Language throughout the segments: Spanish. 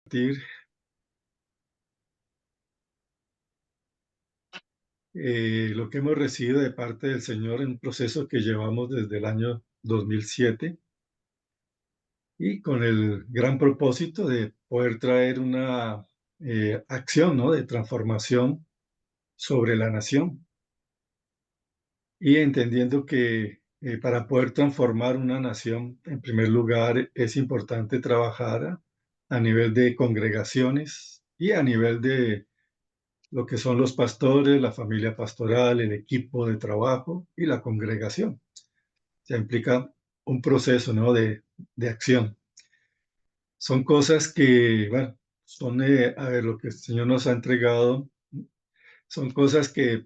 Compartir, lo que hemos recibido de parte del Señor en un proceso que llevamos desde el año 2007 y con el gran propósito de poder traer una acción, ¿no?, de transformación sobre la nación y entendiendo que para poder transformar una nación, en primer lugar, es importante trabajar a nivel de congregaciones y a nivel de lo que son los pastores, la familia pastoral, el equipo de trabajo y la congregación. Se implica un proceso, ¿no?, de acción. Son cosas que, bueno, son, a ver, lo que el Señor nos ha entregado, son cosas que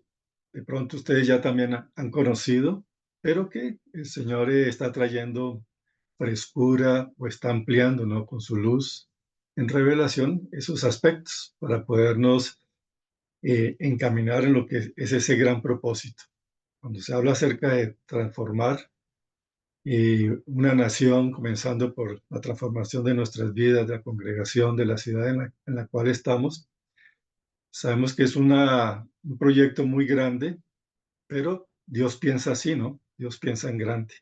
de pronto ustedes ya también han conocido, pero que el Señor está trayendo frescura o está ampliando, ¿no?, con su luz en revelación esos aspectos para podernos encaminar en lo que es ese gran propósito. Cuando se habla acerca de transformar una nación, comenzando por la transformación de nuestras vidas, de la congregación, de la ciudad en la cual estamos, sabemos que es un proyecto muy grande, pero Dios piensa así, ¿no? Dios piensa en grande.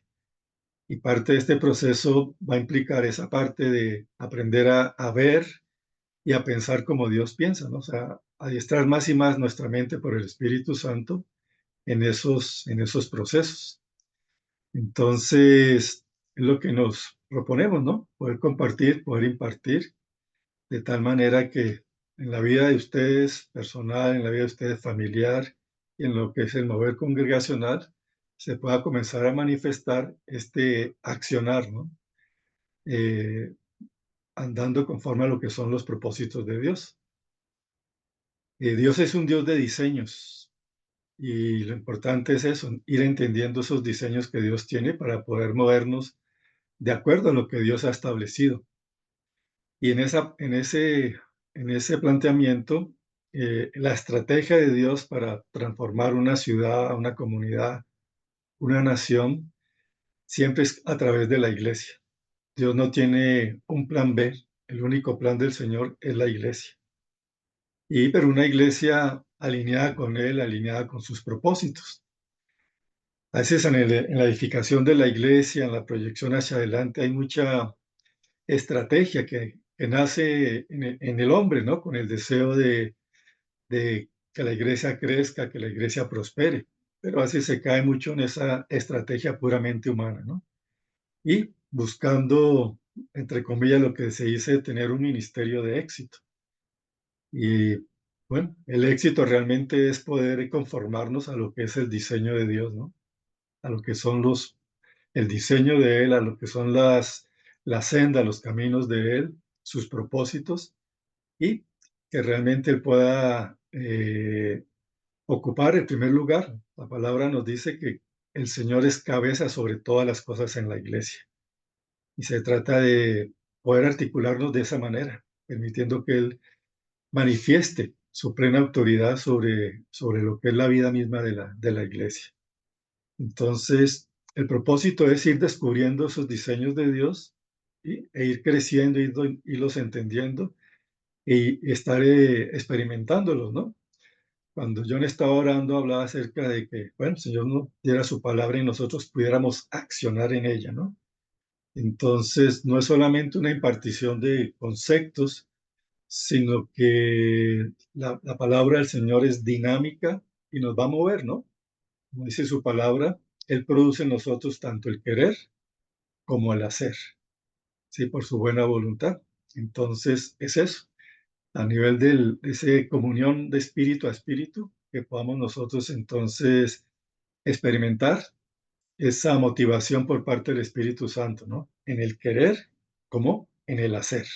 Y parte de este proceso va a implicar esa parte de aprender a ver y a pensar como Dios piensa, ¿no? O sea, adiestrar más y más nuestra mente por el Espíritu Santo en esos procesos. Entonces, es lo que nos proponemos, ¿no? Poder compartir, poder impartir, de tal manera que en la vida de ustedes personal, en la vida de ustedes familiar y en lo que es el mover congregacional, se pueda comenzar a manifestar este accionar, ¿no? Eh, andando conforme a lo que son los propósitos de Dios. Dios es un Dios de diseños. Y lo importante es eso, ir entendiendo esos diseños que Dios tiene para poder movernos de acuerdo a lo que Dios ha establecido. Y en ese planteamiento, la estrategia de Dios para transformar una ciudad, una comunidad, una nación, siempre es a través de la iglesia. Dios no tiene un plan B, el único plan del Señor es la iglesia. Pero una iglesia alineada con Él, alineada con sus propósitos. A veces en la edificación de la iglesia, en la proyección hacia adelante, hay mucha estrategia que nace en el hombre, ¿no? Con el deseo de que la iglesia crezca, que la iglesia prospere. Pero a veces se cae mucho en esa estrategia puramente humana, ¿no? Y buscando, entre comillas, lo que se dice tener un ministerio de éxito. Y bueno, el éxito realmente es poder conformarnos a lo que es el diseño de Dios, ¿no? A lo que son el diseño de Él, a lo que son la senda, los caminos de Él, sus propósitos, y que realmente Él pueda ocupar el primer lugar. La palabra nos dice que el Señor es cabeza sobre todas las cosas en la iglesia. Y se trata de poder articularnos de esa manera, permitiendo que Él manifieste su plena autoridad sobre lo que es la vida misma de la iglesia. Entonces, el propósito es ir descubriendo esos diseños de Dios e ir creciendo, irlos entendiendo y estar experimentándolos, ¿no? Cuando John estaba orando, hablaba acerca de que, bueno, el Señor nos diera su palabra y nosotros pudiéramos accionar en ella, ¿no? Entonces, no es solamente una impartición de conceptos, sino que la palabra del Señor es dinámica y nos va a mover, ¿no? Como dice su palabra, Él produce en nosotros tanto el querer como el hacer, ¿sí? Por su buena voluntad. Entonces, es eso, a nivel de esa comunión de espíritu a espíritu, que podamos nosotros entonces experimentar esa motivación por parte del Espíritu Santo, ¿no? En el querer como en el hacer.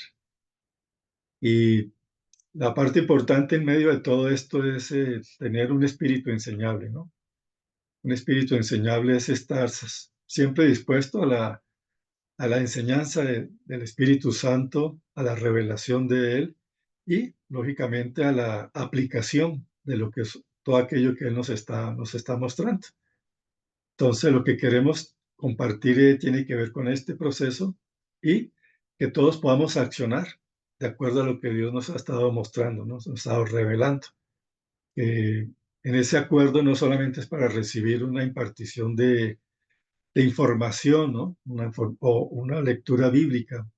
Y la parte importante en medio de todo esto es tener un espíritu enseñable, ¿no? Un espíritu enseñable es estar siempre dispuesto a la enseñanza del Espíritu Santo, a la revelación de Él y, lógicamente, a la aplicación de lo que es todo aquello que Él nos está mostrando. Entonces, lo que queremos compartir tiene que ver con este proceso y que todos podamos accionar. de acuerdo a lo que Dios nos ha estado mostrando, ¿no? Nos ha estado revelando. En ese acuerdo no solamente es para recibir una impartición de información, ¿no? O una lectura bíblica,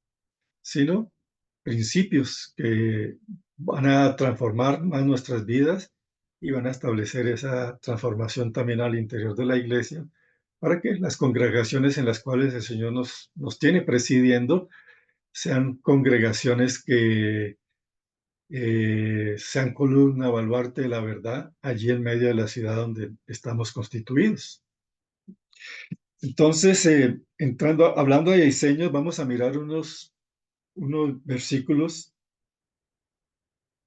sino principios que van a transformar más nuestras vidas y van a establecer esa transformación también al interior de la iglesia, para que las congregaciones en las cuales el Señor nos tiene presidiendo sean congregaciones que sean columna, baluarte de la verdad allí en medio de la ciudad donde estamos constituidos. Entonces, hablando de diseños, vamos a mirar unos versículos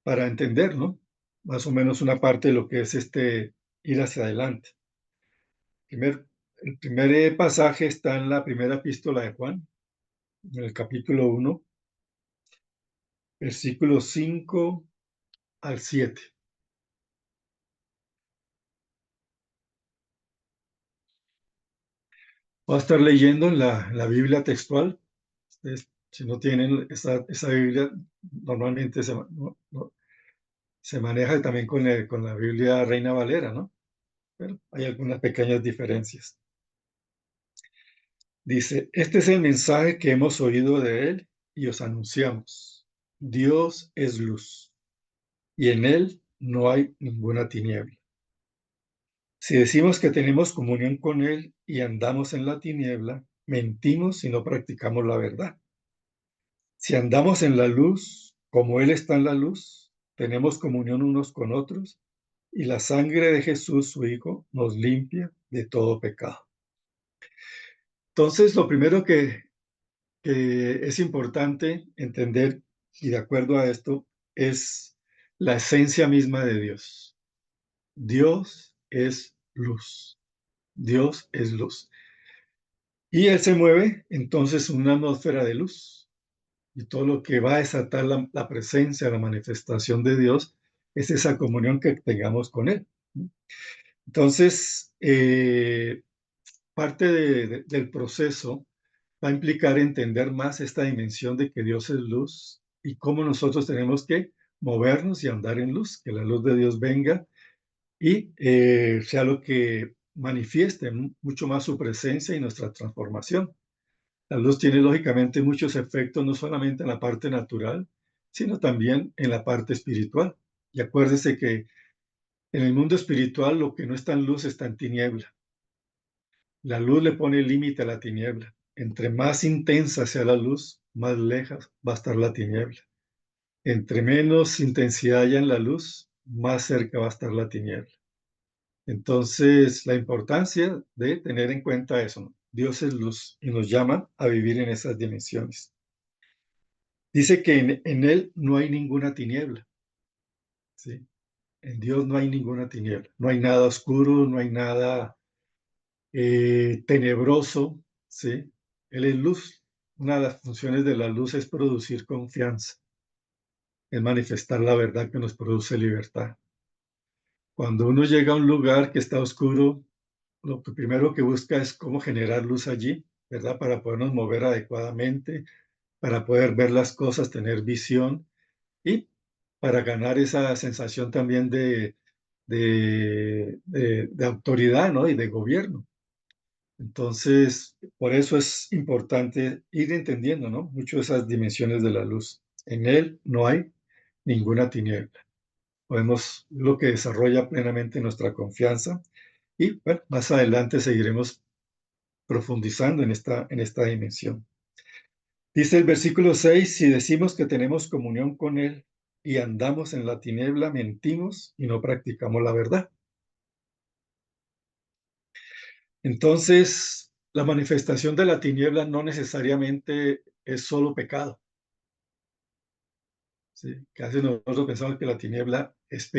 para entender, ¿no? Más o menos una parte de lo que es ir hacia adelante. El primer pasaje está en la primera epístola de Juan, en el capítulo 1, versículos 5 al 7. Voy a estar leyendo en la Biblia textual. Ustedes, si no tienen esa Biblia, normalmente se maneja también con la Biblia Reina Valera, ¿no? Pero hay algunas pequeñas diferencias. Dice, este es el mensaje que hemos oído de él y os anunciamos. Dios es luz y en él no hay ninguna tiniebla. Si decimos que tenemos comunión con él y andamos en la tiniebla, mentimos y no practicamos la verdad. Si andamos en la luz, como él está en la luz, tenemos comunión unos con otros y la sangre de Jesús, su Hijo, nos limpia de todo pecado. Entonces, lo primero que es importante entender, y de acuerdo a esto, es la esencia misma de Dios. Dios es luz. Dios es luz. Y Él se mueve entonces en una atmósfera de luz. Y todo lo que va a desatar la presencia, la manifestación de Dios, es esa comunión que tengamos con Él. Entonces, parte del proceso va a implicar entender más esta dimensión de que Dios es luz y cómo nosotros tenemos que movernos y andar en luz, que la luz de Dios venga y sea lo que manifieste mucho más su presencia y nuestra transformación. La luz tiene lógicamente muchos efectos, no solamente en la parte natural, sino también en la parte espiritual. Y acuérdese que en el mundo espiritual lo que no está en luz está en tiniebla. La luz le pone límite a la tiniebla. Entre más intensa sea la luz, más lejos va a estar la tiniebla. Entre menos intensidad haya en la luz, más cerca va a estar la tiniebla. Entonces, la importancia de tener en cuenta eso, ¿no? Dios es luz y nos llama a vivir en esas dimensiones. Dice que en Él no hay ninguna tiniebla, ¿sí? En Dios no hay ninguna tiniebla. No hay nada oscuro, no hay nada tenebroso, ¿sí? Él es luz. Una de las funciones de la luz es producir confianza, es manifestar la verdad que nos produce libertad. Cuando uno llega a un lugar que está oscuro, lo que primero que busca es cómo generar luz allí, ¿verdad? Para podernos mover adecuadamente, para poder ver las cosas, tener visión y para ganar esa sensación también de autoridad, ¿no? Y de gobierno. Entonces, por eso es importante ir entendiendo, ¿no? Mucho esas dimensiones de la luz. En él no hay ninguna tiniebla. Podemos lo que desarrolla plenamente nuestra confianza y, bueno, más adelante seguiremos profundizando en esta dimensión. Dice el versículo 6, si decimos que tenemos comunión con él y andamos en la tiniebla, mentimos y no practicamos la verdad. Entonces, la manifestación de la tiniebla no necesariamente es solo pecado, ¿sí? Que a veces nosotros pensamos que la tiniebla es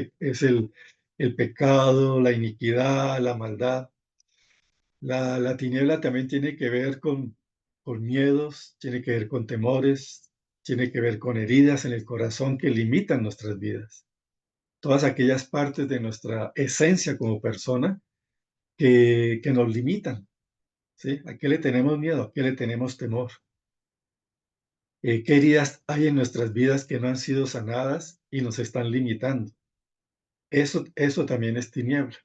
el pecado, la iniquidad, la maldad. La tiniebla también tiene que ver con miedos, tiene que ver con temores, tiene que ver con heridas en el corazón que limitan nuestras vidas. Todas aquellas partes de nuestra esencia como persona que nos limitan, ¿sí? ¿A qué le tenemos miedo? ¿A qué le tenemos temor? ¿Qué heridas hay en nuestras vidas que no han sido sanadas y nos están limitando? Eso también es tiniebla.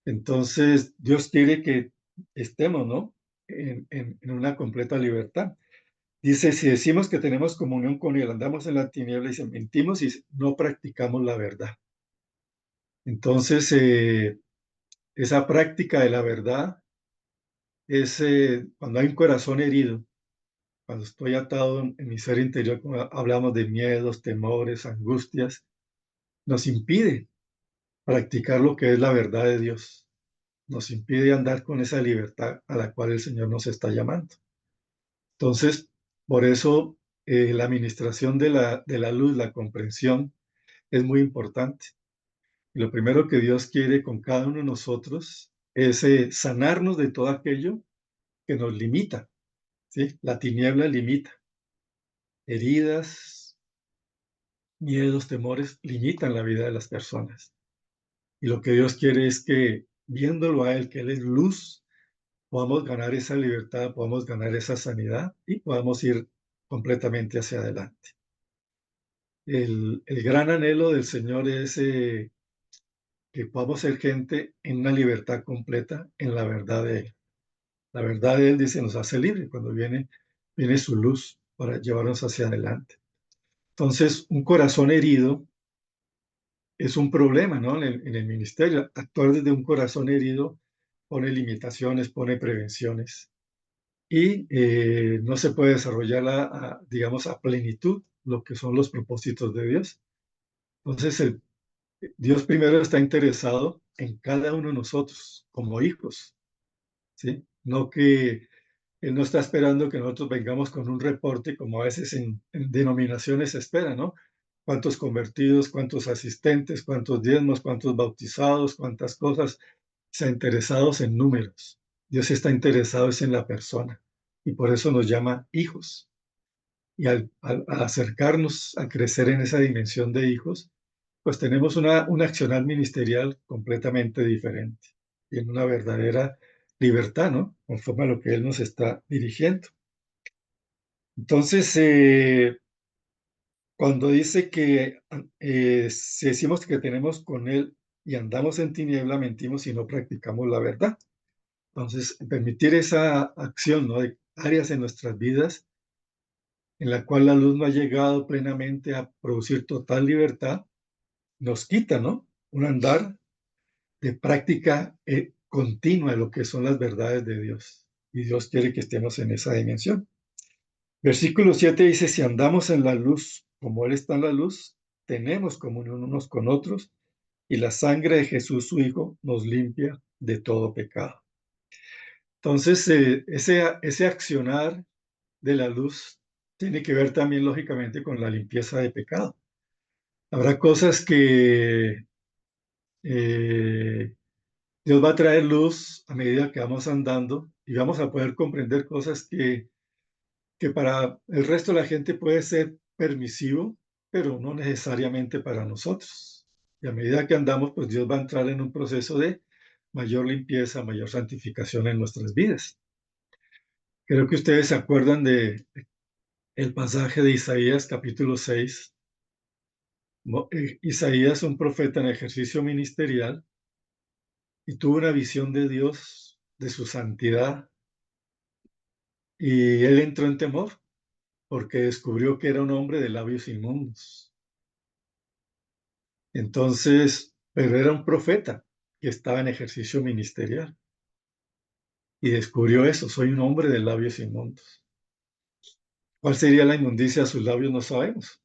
Entonces, Dios quiere que estemos, ¿no? En una completa libertad. Dice, si decimos que tenemos comunión con Él, andamos en la tiniebla y mentimos y no practicamos la verdad. Entonces, esa práctica de la verdad es cuando hay un corazón herido, cuando estoy atado en mi ser interior, como hablamos de miedos, temores, angustias, nos impide practicar lo que es la verdad de Dios. Nos impide andar con esa libertad a la cual el Señor nos está llamando. Entonces, por eso la administración de la luz, la comprensión, es muy importante. Y lo primero que Dios quiere con cada uno de nosotros es sanarnos de todo aquello que nos limita, ¿sí? La tiniebla limita. Heridas, miedos, temores limitan la vida de las personas. Y lo que Dios quiere es que, viéndolo a Él, que Él es luz, podamos ganar esa libertad, podamos ganar esa sanidad y podamos ir completamente hacia adelante. El gran anhelo del Señor es que podamos ser gente en una libertad completa en la verdad de Él. La verdad de Él, dice, nos hace libre cuando viene su luz para llevarnos hacia adelante. Entonces, un corazón herido es un problema, ¿no? En el ministerio. Actuar desde un corazón herido pone limitaciones, pone prevenciones y no se puede desarrollar, digamos, a plenitud lo que son los propósitos de Dios. Entonces, Dios primero está interesado en cada uno de nosotros como hijos, ¿sí? No que Él no está esperando que nosotros vengamos con un reporte como a veces en denominaciones se espera, ¿no? Cuántos convertidos, cuántos asistentes, cuántos diezmos, cuántos bautizados, cuántas cosas, se ha interesados en números. Dios está interesado es en la persona y por eso nos llama hijos. Y al acercarnos a crecer en esa dimensión de hijos, pues tenemos una accionar ministerial completamente diferente y en una verdadera libertad, ¿no? Conforme a lo que Él nos está dirigiendo. Entonces, cuando dice que si decimos que tenemos con Él y andamos en tiniebla, mentimos y no practicamos la verdad. Entonces, permitir esa acción, ¿no? De áreas en nuestras vidas en la cual la luz no ha llegado plenamente a producir total libertad, nos quita, ¿no? Un andar de práctica continua de lo que son las verdades de Dios. Y Dios quiere que estemos en esa dimensión. Versículo 7 dice, si andamos en la luz como Él está en la luz, tenemos comunión unos con otros y la sangre de Jesús, su Hijo, nos limpia de todo pecado. Entonces, ese accionar de la luz tiene que ver también, lógicamente, con la limpieza de pecado. Habrá cosas que eh, Dios va a traer luz a medida que vamos andando y vamos a poder comprender cosas que para el resto de la gente puede ser permisivo, pero no necesariamente para nosotros. Y a medida que andamos, pues Dios va a entrar en un proceso de mayor limpieza, mayor santificación en nuestras vidas. Creo que ustedes se acuerdan de el pasaje de Isaías capítulo 6. Isaías, un profeta en ejercicio ministerial, y tuvo una visión de Dios, de su santidad, y él entró en temor porque descubrió que era un hombre de labios inmundos. Entonces, pero era un profeta que estaba en ejercicio ministerial y descubrió eso, soy un hombre de labios inmundos. ¿Cuál sería la inmundicia de sus labios? No sabemos,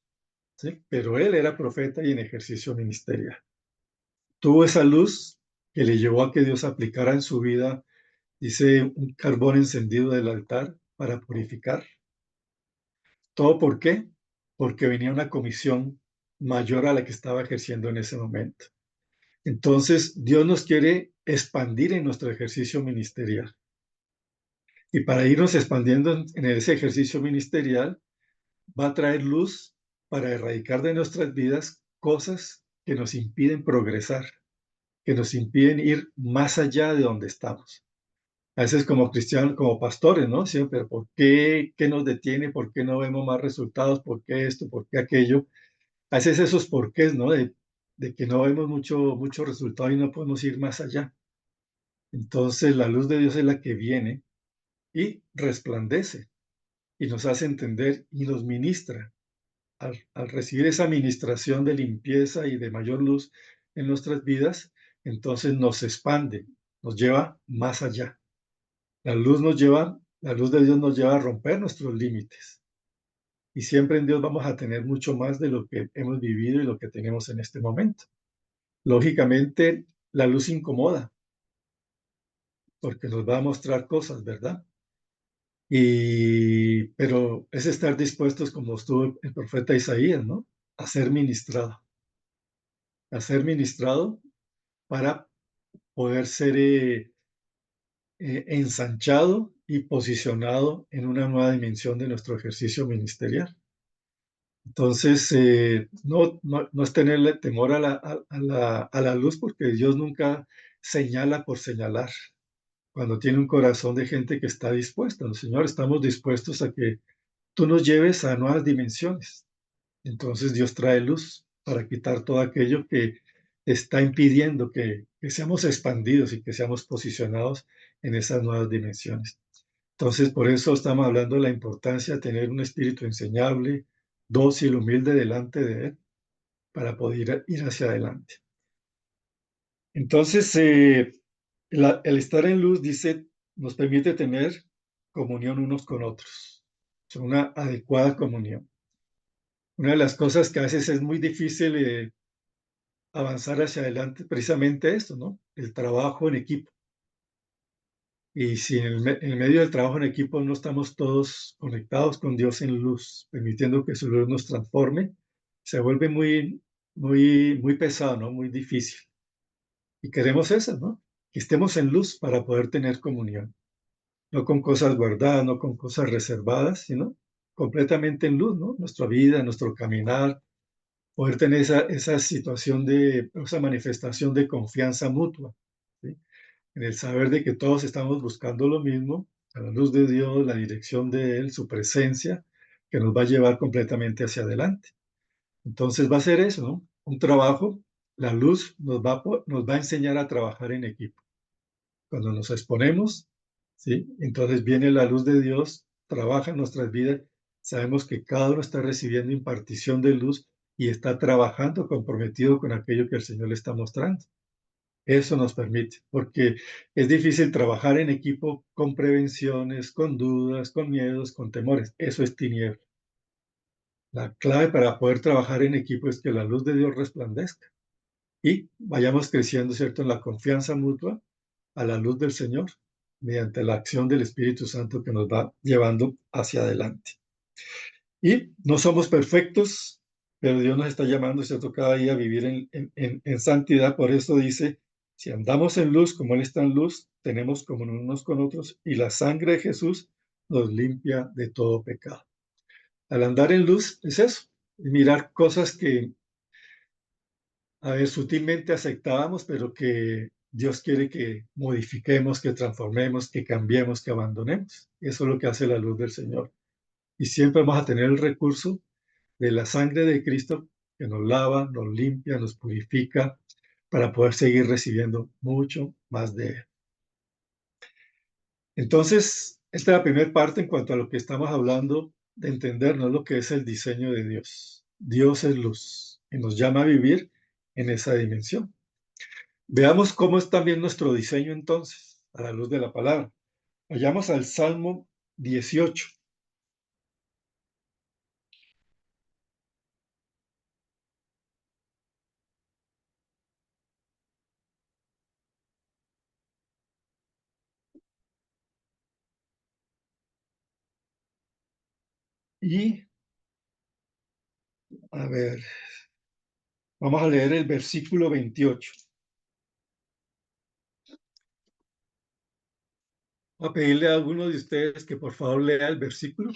¿sí? Pero él era profeta y en ejercicio ministerial. Tuvo esa luz que le llevó a que Dios aplicara en su vida, dice, un carbón encendido del altar para purificar. ¿Todo por qué? Porque venía una comisión mayor a la que estaba ejerciendo en ese momento. Entonces, Dios nos quiere expandir en nuestro ejercicio ministerial. Y para irnos expandiendo en ese ejercicio ministerial, va a traer luz para erradicar de nuestras vidas cosas que nos impiden progresar, que nos impiden ir más allá de donde estamos. A veces como cristianos, como pastores, ¿no? Siempre, ¿por qué? ¿Qué nos detiene? ¿Por qué no vemos más resultados? ¿Por qué esto? ¿Por qué aquello? A veces esos porqués, ¿no? De que no vemos mucho resultado y no podemos ir más allá. Entonces la luz de Dios es la que viene y resplandece y nos hace entender y nos ministra. Al recibir esa ministración de limpieza y de mayor luz en nuestras vidas, entonces nos expande, nos lleva más allá. La luz de Dios nos lleva a romper nuestros límites. Y siempre en Dios vamos a tener mucho más de lo que hemos vivido y lo que tenemos en este momento. Lógicamente, la luz incomoda porque nos va a mostrar cosas, ¿verdad? Pero es estar dispuestos, como estuvo el profeta Isaías, ¿no? A ser ministrado, a ser ministrado para poder ser ensanchado y posicionado en una nueva dimensión de nuestro ejercicio ministerial. Entonces, no es tenerle temor a la luz, porque Dios nunca señala por señalar. Cuando tiene un corazón de gente que está dispuesta, ¿no? Señor, estamos dispuestos a que tú nos lleves a nuevas dimensiones. Entonces Dios trae luz para quitar todo aquello que está impidiendo que seamos expandidos y que seamos posicionados en esas nuevas dimensiones. Entonces, por eso estamos hablando de la importancia de tener un espíritu enseñable, dócil, humilde delante de Él, para poder ir hacia adelante. Entonces, el estar en luz, dice, nos permite tener comunión unos con otros, o sea, una adecuada comunión. Una de las cosas que a veces es muy difícil avanzar hacia adelante, precisamente esto, ¿no? El trabajo en equipo. Y si en el medio del trabajo en equipo no estamos todos conectados con Dios en luz, permitiendo que su luz nos transforme, se vuelve muy pesado, ¿no? Muy difícil. Y queremos eso, ¿no? Que estemos en luz para poder tener comunión. No con cosas guardadas, no con cosas reservadas, sino completamente en luz, ¿no? Nuestra vida, nuestro caminar, poder tener esa situación esa manifestación de confianza mutua, ¿sí? En el saber de que todos estamos buscando lo mismo, a la luz de Dios, la dirección de Él, su presencia, que nos va a llevar completamente hacia adelante. Entonces va a ser eso, ¿no? Un trabajo, la luz nos va a enseñar a trabajar en equipo. Cuando nos exponemos, ¿sí? Entonces viene la luz de Dios, trabaja en nuestras vidas, sabemos que cada uno está recibiendo impartición de luz y está trabajando comprometido con aquello que el Señor le está mostrando. Eso nos permite, porque es difícil trabajar en equipo con prevenciones, con dudas, con miedos, con temores. Eso es tiniebla. La clave para poder trabajar en equipo es que la luz de Dios resplandezca y vayamos creciendo, ¿cierto?, en la confianza mutua a la luz del Señor, mediante la acción del Espíritu Santo que nos va llevando hacia adelante. Y no somos perfectos, pero Dios nos está llamando, ¿cierto?, cada día a vivir en santidad. Por eso dice, si andamos en luz como Él está en luz, tenemos comunión unos con otros y la sangre de Jesús nos limpia de todo pecado. Al andar en luz es eso, mirar cosas que, a ver, sutilmente aceptábamos, pero que Dios quiere que modifiquemos, que transformemos, que cambiemos, que abandonemos. Eso es lo que hace la luz del Señor. Y siempre vamos a tener el recurso de la sangre de Cristo que nos lava, nos limpia, nos purifica, para poder seguir recibiendo mucho más de Él. Entonces, esta es la primera parte en cuanto a lo que estamos hablando, de entendernos lo que es el diseño de Dios. Dios es luz y nos llama a vivir en esa dimensión. Veamos cómo es también nuestro diseño entonces, a la luz de la palabra. Vayamos al Salmo 18. Y, a ver, vamos a leer el versículo 28. Voy a pedirle a alguno de ustedes que por favor lea el versículo.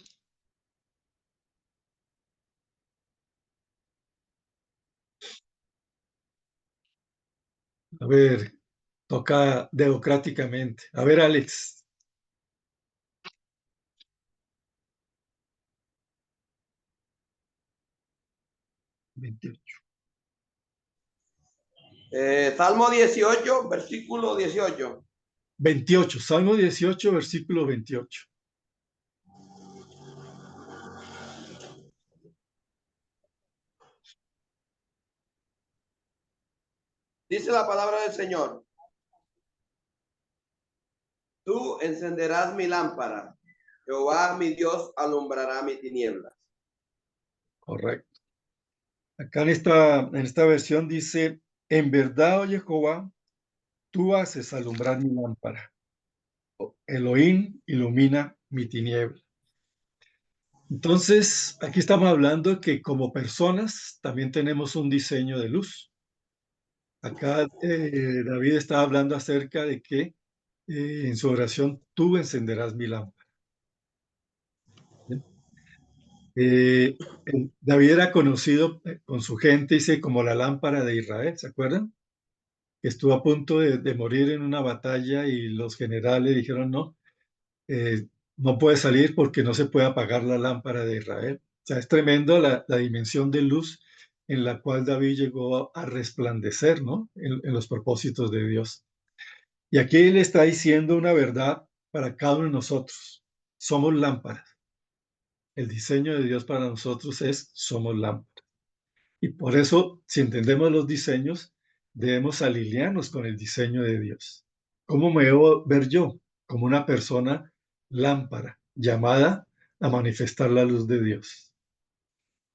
A ver, toca democráticamente. A ver, Alex. 28. Salmo 18, versículo 18. 28, Salmo 18, versículo 28. Dice la palabra del Señor. Tú encenderás mi lámpara. Jehová, mi Dios, alumbrará mi tinieblas. Correcto. Acá en esta versión dice, en verdad, oye Jehová, tú haces alumbrar mi lámpara. Elohim ilumina mi tiniebla. Entonces, aquí estamos hablando que como personas también tenemos un diseño de luz. Acá David está hablando acerca de que en su oración tú encenderás mi lámpara. ¿Sí? David era conocido con su gente, dice, como la lámpara de Israel, ¿se acuerdan? Que estuvo a punto de morir en una batalla y los generales dijeron, no, no puede salir porque no se puede apagar la lámpara de Israel. O sea, es tremendo la dimensión de luz en la cual David llegó a resplandecer, ¿no? En los propósitos de Dios. Y aquí él está diciendo una verdad para cada uno de nosotros. Somos lámparas. El diseño de Dios para nosotros es somos lámparas. Y por eso, si entendemos los diseños, debemos alinearnos con el diseño de Dios. ¿Cómo me debo ver yo? Como una persona lámpara, llamada a manifestar la luz de Dios.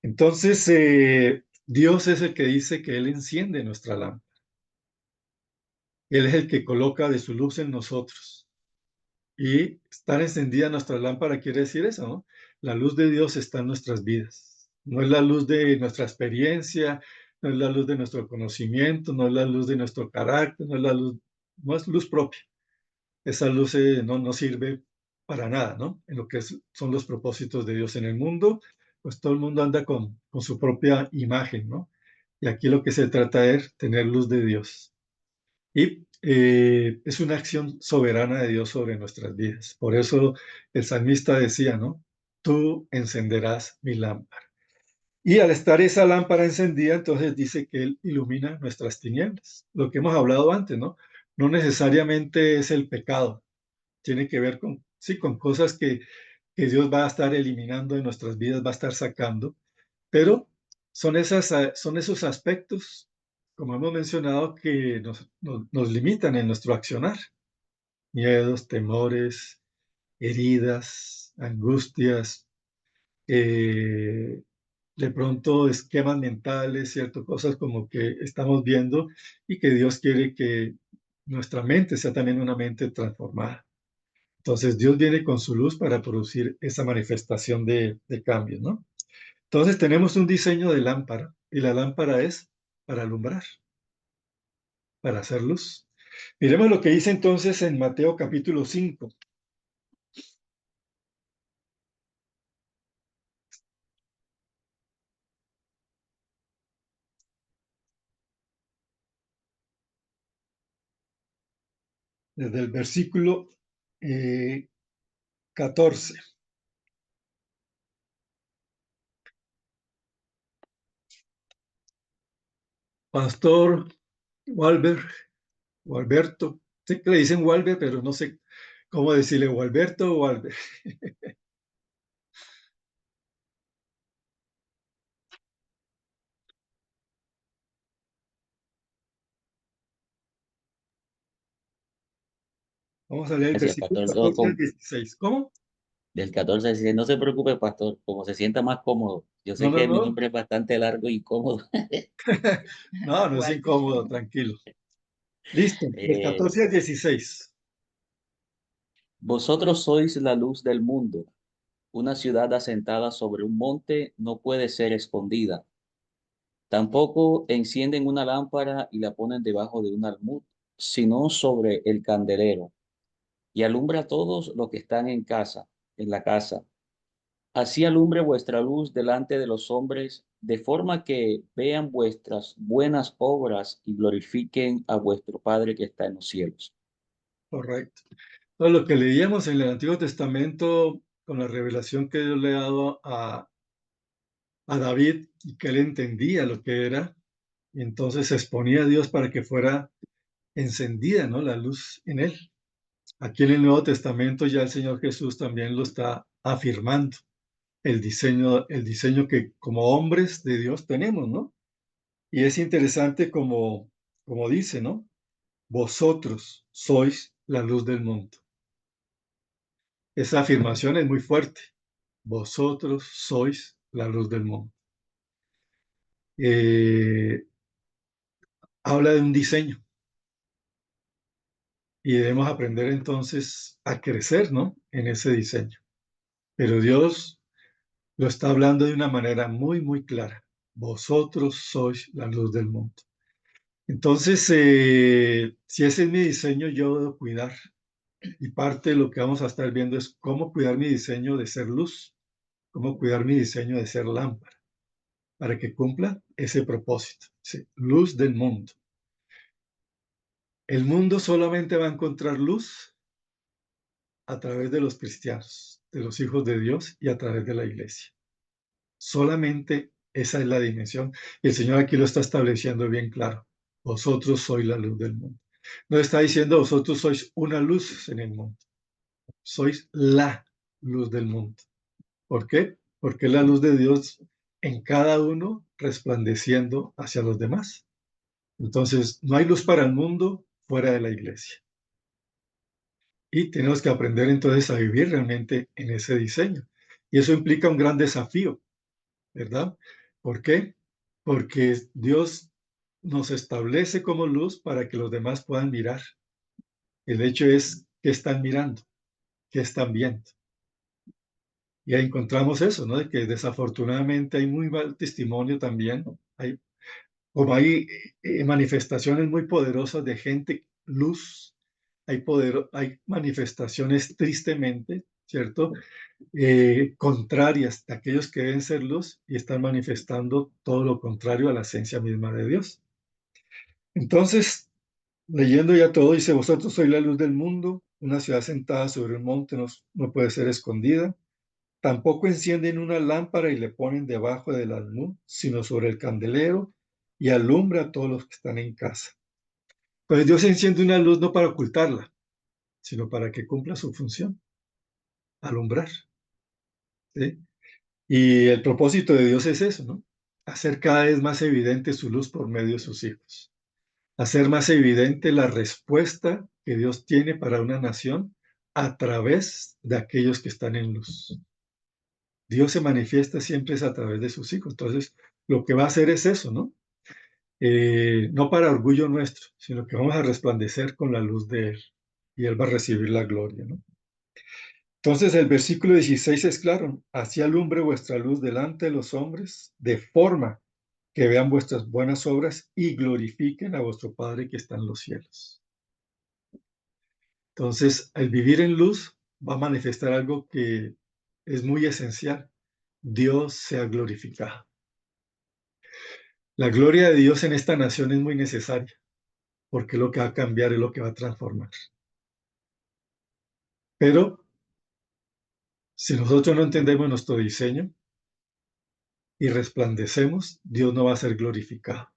Entonces, Dios es el que dice que Él enciende nuestra lámpara. Él es el que coloca de su luz en nosotros. Y estar encendida nuestra lámpara quiere decir eso, ¿no? La luz de Dios está en nuestras vidas. No es la luz de nuestra experiencia, no es la luz de nuestro conocimiento, no es la luz de nuestro carácter, no es luz propia. Esa luz no sirve para nada, ¿no? En lo que son los propósitos de Dios en el mundo, pues todo el mundo anda con su propia imagen, ¿no? Y aquí lo que se trata es tener luz de Dios. Y es una acción soberana de Dios sobre nuestras vidas. Por eso el salmista decía, ¿no? Tú encenderás mi lámpara. Y al estar esa lámpara encendida, entonces dice que Él ilumina nuestras tinieblas. Lo que hemos hablado antes, ¿no? No necesariamente es el pecado. Tiene que ver con, sí, con cosas que Dios va a estar eliminando de nuestras vidas, va a estar sacando. Pero son esos aspectos, como hemos mencionado, que nos limitan en nuestro accionar. Miedos, temores, heridas, angustias, eh, de pronto esquemas mentales, ciertas cosas como que estamos viendo y que Dios quiere que nuestra mente sea también una mente transformada. Entonces Dios viene con su luz para producir esa manifestación de cambio, ¿no? Entonces tenemos un diseño de lámpara y la lámpara es para alumbrar, para hacer luz. Miremos lo que dice entonces en Mateo capítulo 5, desde el versículo 14. Pastor Walber, o Alberto, sé que le dicen Walber, pero no sé cómo decirle, o Alberto o Walber. Vamos a leer el Gracias, versículo pastor. 14 al 16. ¿Cómo? Del 14 al 16. No se preocupe, pastor, como se sienta más cómodo. Yo No, sé no, que mi no. nombre es bastante largo y cómodo. No, no es incómodo, tranquilo. Listo, del Eh, 14 al 16. Vosotros sois la luz del mundo. Una ciudad asentada sobre un monte no puede ser escondida. Tampoco encienden una lámpara y la ponen debajo de un almud, sino sobre el candelero, y alumbra a todos los que están en la casa. Así alumbre vuestra luz delante de los hombres, de forma que vean vuestras buenas obras y glorifiquen a vuestro Padre que está en los cielos. Correcto. Todo lo que leíamos en el Antiguo Testamento con la revelación que Dios le ha dado a David y que él entendía lo que era, y entonces se exponía a Dios para que fuera encendida, ¿no?, la luz en él. Aquí en el Nuevo Testamento ya el Señor Jesús también lo está afirmando, el diseño que como hombres de Dios tenemos, ¿no? Y es interesante como dice, ¿no? Vosotros sois la luz del mundo. Esa afirmación es muy fuerte. Vosotros sois la luz del mundo. Habla de un diseño y debemos aprender entonces a crecer, ¿no?, en ese diseño. Pero Dios lo está hablando de una manera muy, muy clara. Vosotros sois la luz del mundo. Entonces, si ese es mi diseño, yo debo cuidar. Y parte de lo que vamos a estar viendo es cómo cuidar mi diseño de ser luz, cómo cuidar mi diseño de ser lámpara, para que cumpla ese propósito, ¿sí? Luz del mundo. El mundo solamente va a encontrar luz a través de los cristianos, de los hijos de Dios y a través de la iglesia. Solamente esa es la dimensión. Y el Señor aquí lo está estableciendo bien claro. Vosotros sois la luz del mundo. No está diciendo vosotros sois una luz en el mundo. Sois la luz del mundo. ¿Por qué? Porque es la luz de Dios en cada uno resplandeciendo hacia los demás. Entonces, no hay luz para el mundo fuera de la iglesia. Y tenemos que aprender entonces a vivir realmente en ese diseño. Y eso implica un gran desafío, ¿verdad? ¿Por qué? Porque Dios nos establece como luz para que los demás puedan mirar. El hecho es qué están mirando, qué están viendo. Y ahí encontramos eso, ¿no? De que desafortunadamente hay muy mal testimonio también. Hay manifestaciones muy poderosas de gente luz. Hay manifestaciones tristemente, ¿cierto? Contrarias de aquellos que deben ser luz y están manifestando todo lo contrario a la esencia misma de Dios. Entonces, leyendo ya todo, dice, vosotros sois la luz del mundo, una ciudad sentada sobre un monte no puede ser escondida. Tampoco encienden una lámpara y le ponen debajo del almud, sino sobre el candelero y alumbra a todos los que están en casa. Pues Dios enciende una luz no para ocultarla, sino para que cumpla su función, alumbrar, ¿sí? Y el propósito de Dios es eso, ¿no? Hacer cada vez más evidente su luz por medio de sus hijos. Hacer más evidente la respuesta que Dios tiene para una nación a través de aquellos que están en luz. Dios se manifiesta siempre es a través de sus hijos. Entonces, lo que va a hacer es eso, ¿no? No para orgullo nuestro, sino que vamos a resplandecer con la luz de Él y Él va a recibir la gloria, ¿no? Entonces, el versículo 16 es claro: así alumbre vuestra luz delante de los hombres, de forma que vean vuestras buenas obras y glorifiquen a vuestro Padre que está en los cielos. Entonces, el vivir en luz va a manifestar algo que es muy esencial. Dios sea glorificado. La gloria de Dios en esta nación es muy necesaria, porque es lo que va a cambiar, es lo que va a transformar. Pero si nosotros no entendemos nuestro diseño y resplandecemos, Dios no va a ser glorificado.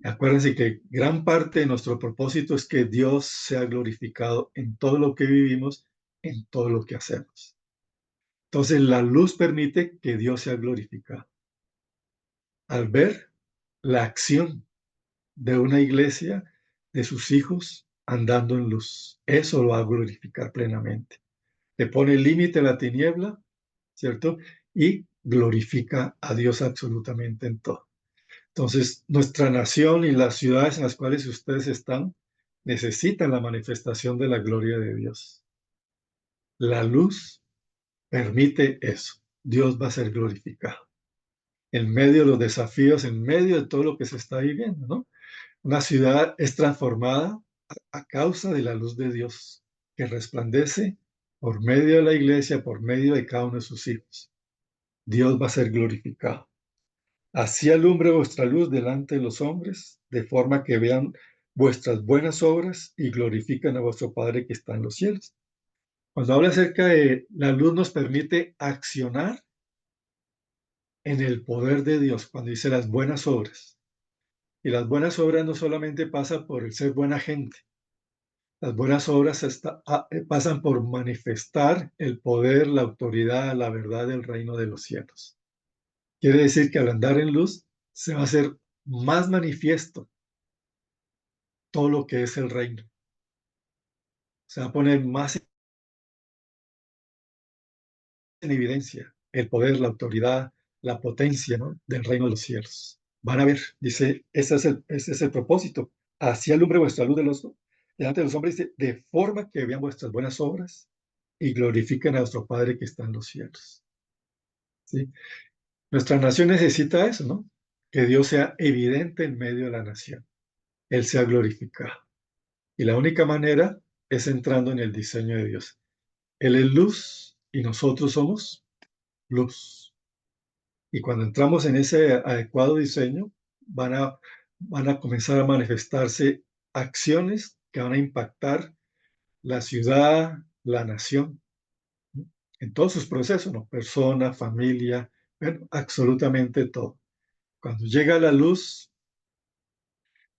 Acuérdense que gran parte de nuestro propósito es que Dios sea glorificado en todo lo que vivimos, en todo lo que hacemos. Entonces, la luz permite que Dios sea glorificado. Al ver la acción de una iglesia, de sus hijos andando en luz, eso lo va a glorificar plenamente. Le pone límite a la tiniebla, ¿cierto? Y glorifica a Dios absolutamente en todo. Entonces, nuestra nación y las ciudades en las cuales ustedes están necesitan la manifestación de la gloria de Dios. La luz permite eso. Dios va a ser glorificado en medio de los desafíos, en medio de todo lo que se está viviendo, ¿no? Una ciudad es transformada a causa de la luz de Dios que resplandece por medio de la iglesia, por medio de cada uno de sus hijos. Dios va a ser glorificado. Así alumbre vuestra luz delante de los hombres, de forma que vean vuestras buenas obras y glorifiquen a vuestro Padre que está en los cielos. Cuando habla acerca de la luz nos permite accionar en el poder de Dios, cuando dice las buenas obras. Y las buenas obras no solamente pasan por el ser buena gente, las buenas obras pasan por manifestar el poder, la autoridad, la verdad del reino de los cielos. Quiere decir que al andar en luz se va a hacer más manifiesto todo lo que es el reino. Se va a poner más en evidencia el poder, la autoridad, la potencia, ¿no?, del reino de los cielos. Van a ver, dice, ese es el propósito. Así alumbre vuestra luz delante de los hombres, dice, de forma que vean vuestras buenas obras y glorifiquen a nuestro Padre que está en los cielos. ¿Sí? Nuestra nación necesita eso, ¿no? Que Dios sea evidente en medio de la nación. Él sea glorificado. Y la única manera es entrando en el diseño de Dios. Él es luz y nosotros somos luz. Y cuando entramos en ese adecuado diseño, van a comenzar a manifestarse acciones que van a impactar la ciudad, la nación, ¿no?, en todos sus procesos, ¿no? Persona, familia, bueno, absolutamente todo. Cuando llega la luz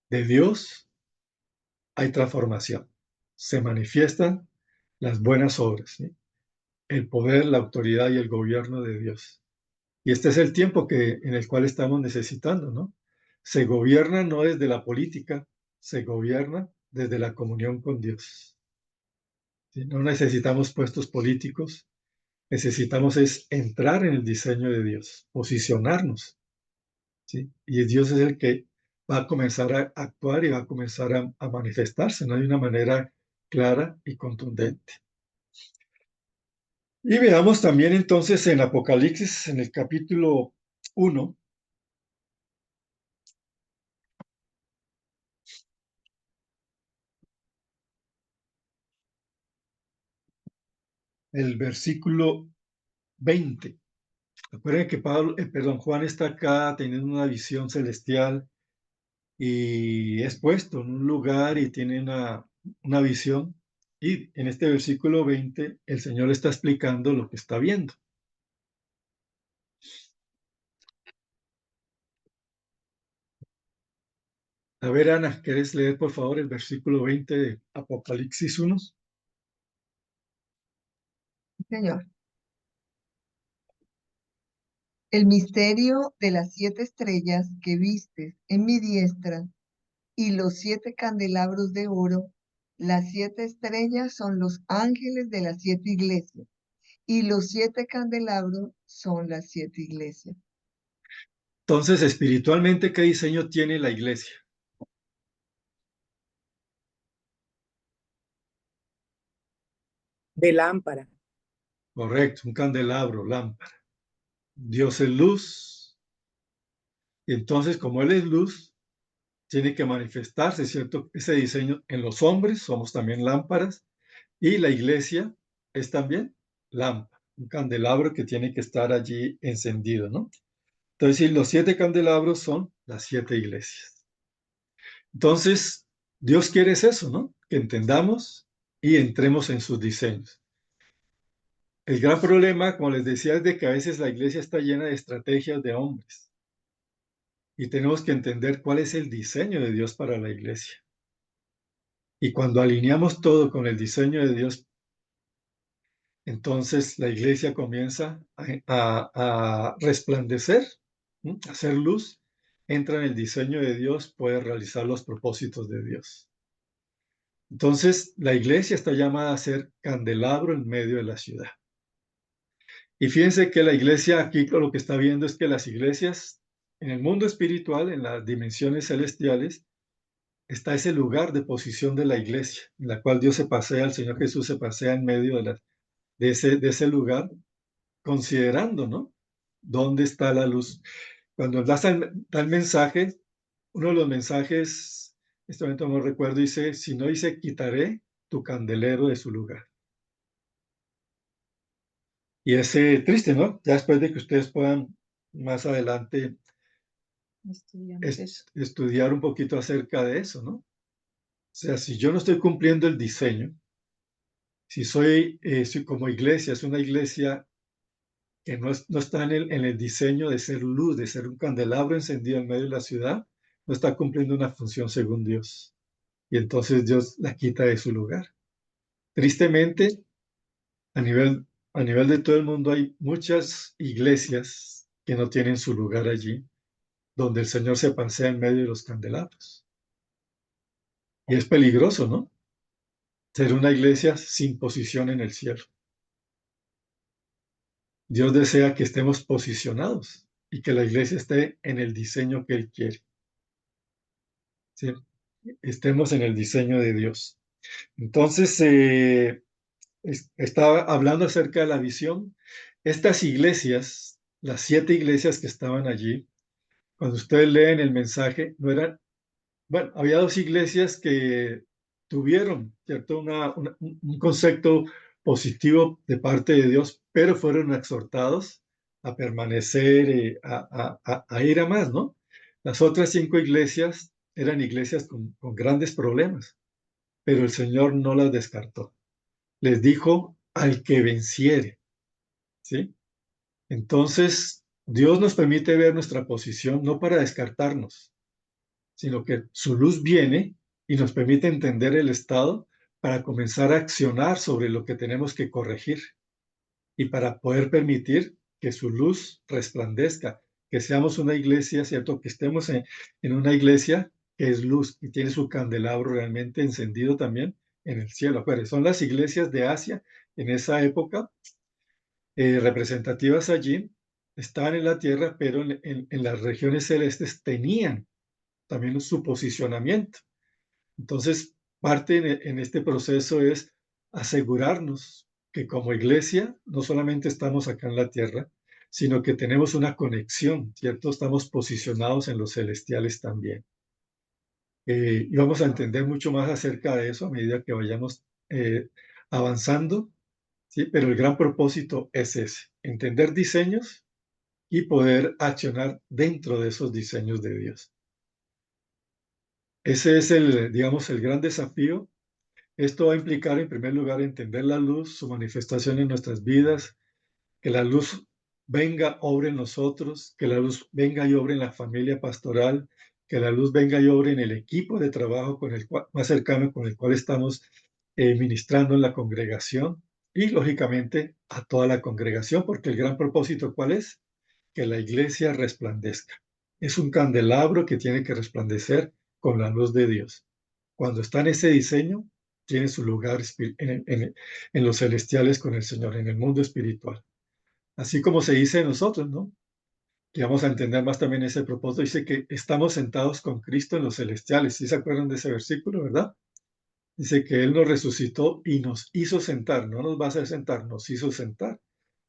de Dios, hay transformación. Se manifiestan las buenas obras, ¿sí?, el poder, la autoridad y el gobierno de Dios. Y este es el tiempo en el cual estamos necesitando, ¿no? Se gobierna no desde la política, se gobierna desde la comunión con Dios. ¿Sí? No necesitamos puestos políticos, necesitamos es entrar en el diseño de Dios, posicionarnos, ¿sí? Y Dios es el que va a comenzar a actuar y va a comenzar a manifestarse, ¿no?, de una manera clara y contundente. Y veamos también entonces en Apocalipsis, en el capítulo 1, el versículo 20. Recuerden que Juan está acá teniendo una visión celestial y es puesto en un lugar y tiene una visión. Y en este versículo 20, el Señor está explicando lo que está viendo. A ver, Ana, ¿quieres leer por favor el versículo 20 de Apocalipsis 1? Señor. El misterio de las 7 estrellas que vistes en mi diestra y los 7 candelabros de oro. Las 7 estrellas son los ángeles de las 7 iglesias y los 7 candelabros son las 7 iglesias. Entonces, espiritualmente, ¿qué diseño tiene la iglesia? De lámpara. Correcto, un candelabro, lámpara. Dios es luz. Y entonces, como Él es luz, tiene que manifestarse, ¿cierto?, ese diseño en los hombres, somos también lámparas, y la iglesia es también lámpara, un candelabro que tiene que estar allí encendido, ¿no? Entonces, sí, los 7 candelabros son las 7 iglesias. Entonces, Dios quiere es eso, ¿no? Que entendamos y entremos en sus diseños. El gran problema, como les decía, es de que a veces la iglesia está llena de estrategias de hombres. Y tenemos que entender cuál es el diseño de Dios para la iglesia. Y cuando alineamos todo con el diseño de Dios, entonces la iglesia comienza a resplandecer, ¿sí?, a hacer luz, entra en el diseño de Dios, puede realizar los propósitos de Dios. Entonces la iglesia está llamada a ser candelabro en medio de la ciudad. Y fíjense que la iglesia aquí lo que está viendo es que las iglesias en el mundo espiritual, en las dimensiones celestiales, está ese lugar de posición de la iglesia, en la cual Dios se pasea, el Señor Jesús se pasea en medio de ese lugar, considerando, ¿no?, dónde está la luz. Cuando da el mensaje, uno de los mensajes, en este momento no recuerdo, dice, si no dice, quitaré tu candelero de su lugar. Y es triste, ¿no? Ya después de que ustedes puedan más adelante estudiar un poquito acerca de eso, ¿no? O sea, si yo no estoy cumpliendo el diseño, si soy como iglesia, es una iglesia que no está en el diseño de ser luz, de ser un candelabro encendido en medio de la ciudad, no está cumpliendo una función según Dios. Y entonces Dios la quita de su lugar. Tristemente, a nivel de todo el mundo hay muchas iglesias que no tienen su lugar allí, donde el Señor se pasea en medio de los candelabros. Y es peligroso, ¿no? Ser una iglesia sin posición en el cielo. Dios desea que estemos posicionados y que la iglesia esté en el diseño que Él quiere. ¿Sí? Estemos en el diseño de Dios. Entonces, estaba hablando acerca de la visión. Estas iglesias, las 7 iglesias que estaban allí, cuando ustedes leen el mensaje, no eran, bueno, había 2 iglesias que tuvieron, ¿cierto? Un concepto positivo de parte de Dios, pero fueron exhortados a permanecer, a ir a más, ¿no? Las otras 5 iglesias eran iglesias con grandes problemas, pero el Señor no las descartó. Les dijo al que venciere, ¿sí? Entonces, Dios nos permite ver nuestra posición no para descartarnos, sino que su luz viene y nos permite entender el estado para comenzar a accionar sobre lo que tenemos que corregir y para poder permitir que su luz resplandezca, que seamos una iglesia, ¿cierto? Que estemos en una iglesia que es luz y tiene su candelabro realmente encendido también en el cielo. Acuérdense, son las iglesias de Asia en esa época, representativas allí, estaban en la tierra, pero en las regiones celestes tenían también su posicionamiento. Entonces, parte en este proceso es asegurarnos que como iglesia no solamente estamos acá en la tierra, sino que tenemos una conexión, ¿cierto? Estamos posicionados en los celestiales también. Y vamos a entender mucho más acerca de eso a medida que vayamos avanzando, ¿sí? Pero el gran propósito es ese, entender diseños y poder accionar dentro de esos diseños de Dios. Ese es digamos, el gran desafío. Esto va a implicar, en primer lugar, entender la luz, su manifestación en nuestras vidas, que la luz venga, obre en nosotros, que la luz venga y obre en la familia pastoral, que la luz venga y obre en el equipo de trabajo más cercano con el cual estamos ministrando en la congregación y, lógicamente, a toda la congregación, porque el gran propósito, ¿cuál es? Que la iglesia resplandezca. Es un candelabro que tiene que resplandecer con la luz de Dios. Cuando está en ese diseño, tiene su lugar en los celestiales con el Señor, en el mundo espiritual. Así como se dice de nosotros, ¿no? Que vamos a entender más también ese propósito. Dice que estamos sentados con Cristo en los celestiales. ¿Sí se acuerdan de ese versículo, verdad? Dice que Él nos resucitó y nos hizo sentar. No nos va a hacer sentar, nos hizo sentar.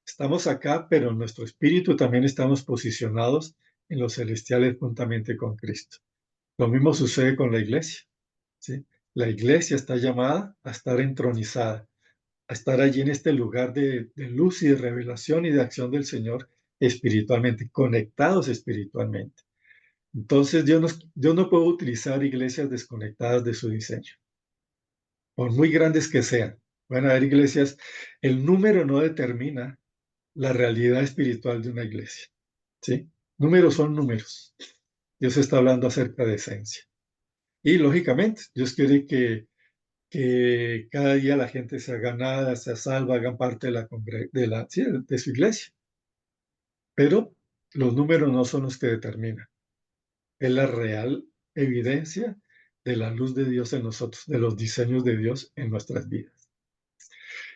Estamos acá, pero en nuestro espíritu también estamos posicionados en los celestiales juntamente con Cristo. Lo mismo sucede con la iglesia, ¿sí? La iglesia está llamada a estar entronizada, a estar allí en este lugar de luz y de revelación y de acción del Señor espiritualmente, conectados espiritualmente. Entonces, Dios no puede utilizar iglesias desconectadas de su diseño, por muy grandes que sean. Van a haber iglesias, el número no determina la realidad espiritual de una iglesia, ¿sí? Números son números. Dios está hablando acerca de esencia. Y lógicamente, Dios quiere que cada día la gente sea ganada, sea salva, hagan parte de su iglesia. Pero los números no son los que determinan. Es la real evidencia de la luz de Dios en nosotros, de los diseños de Dios en nuestras vidas.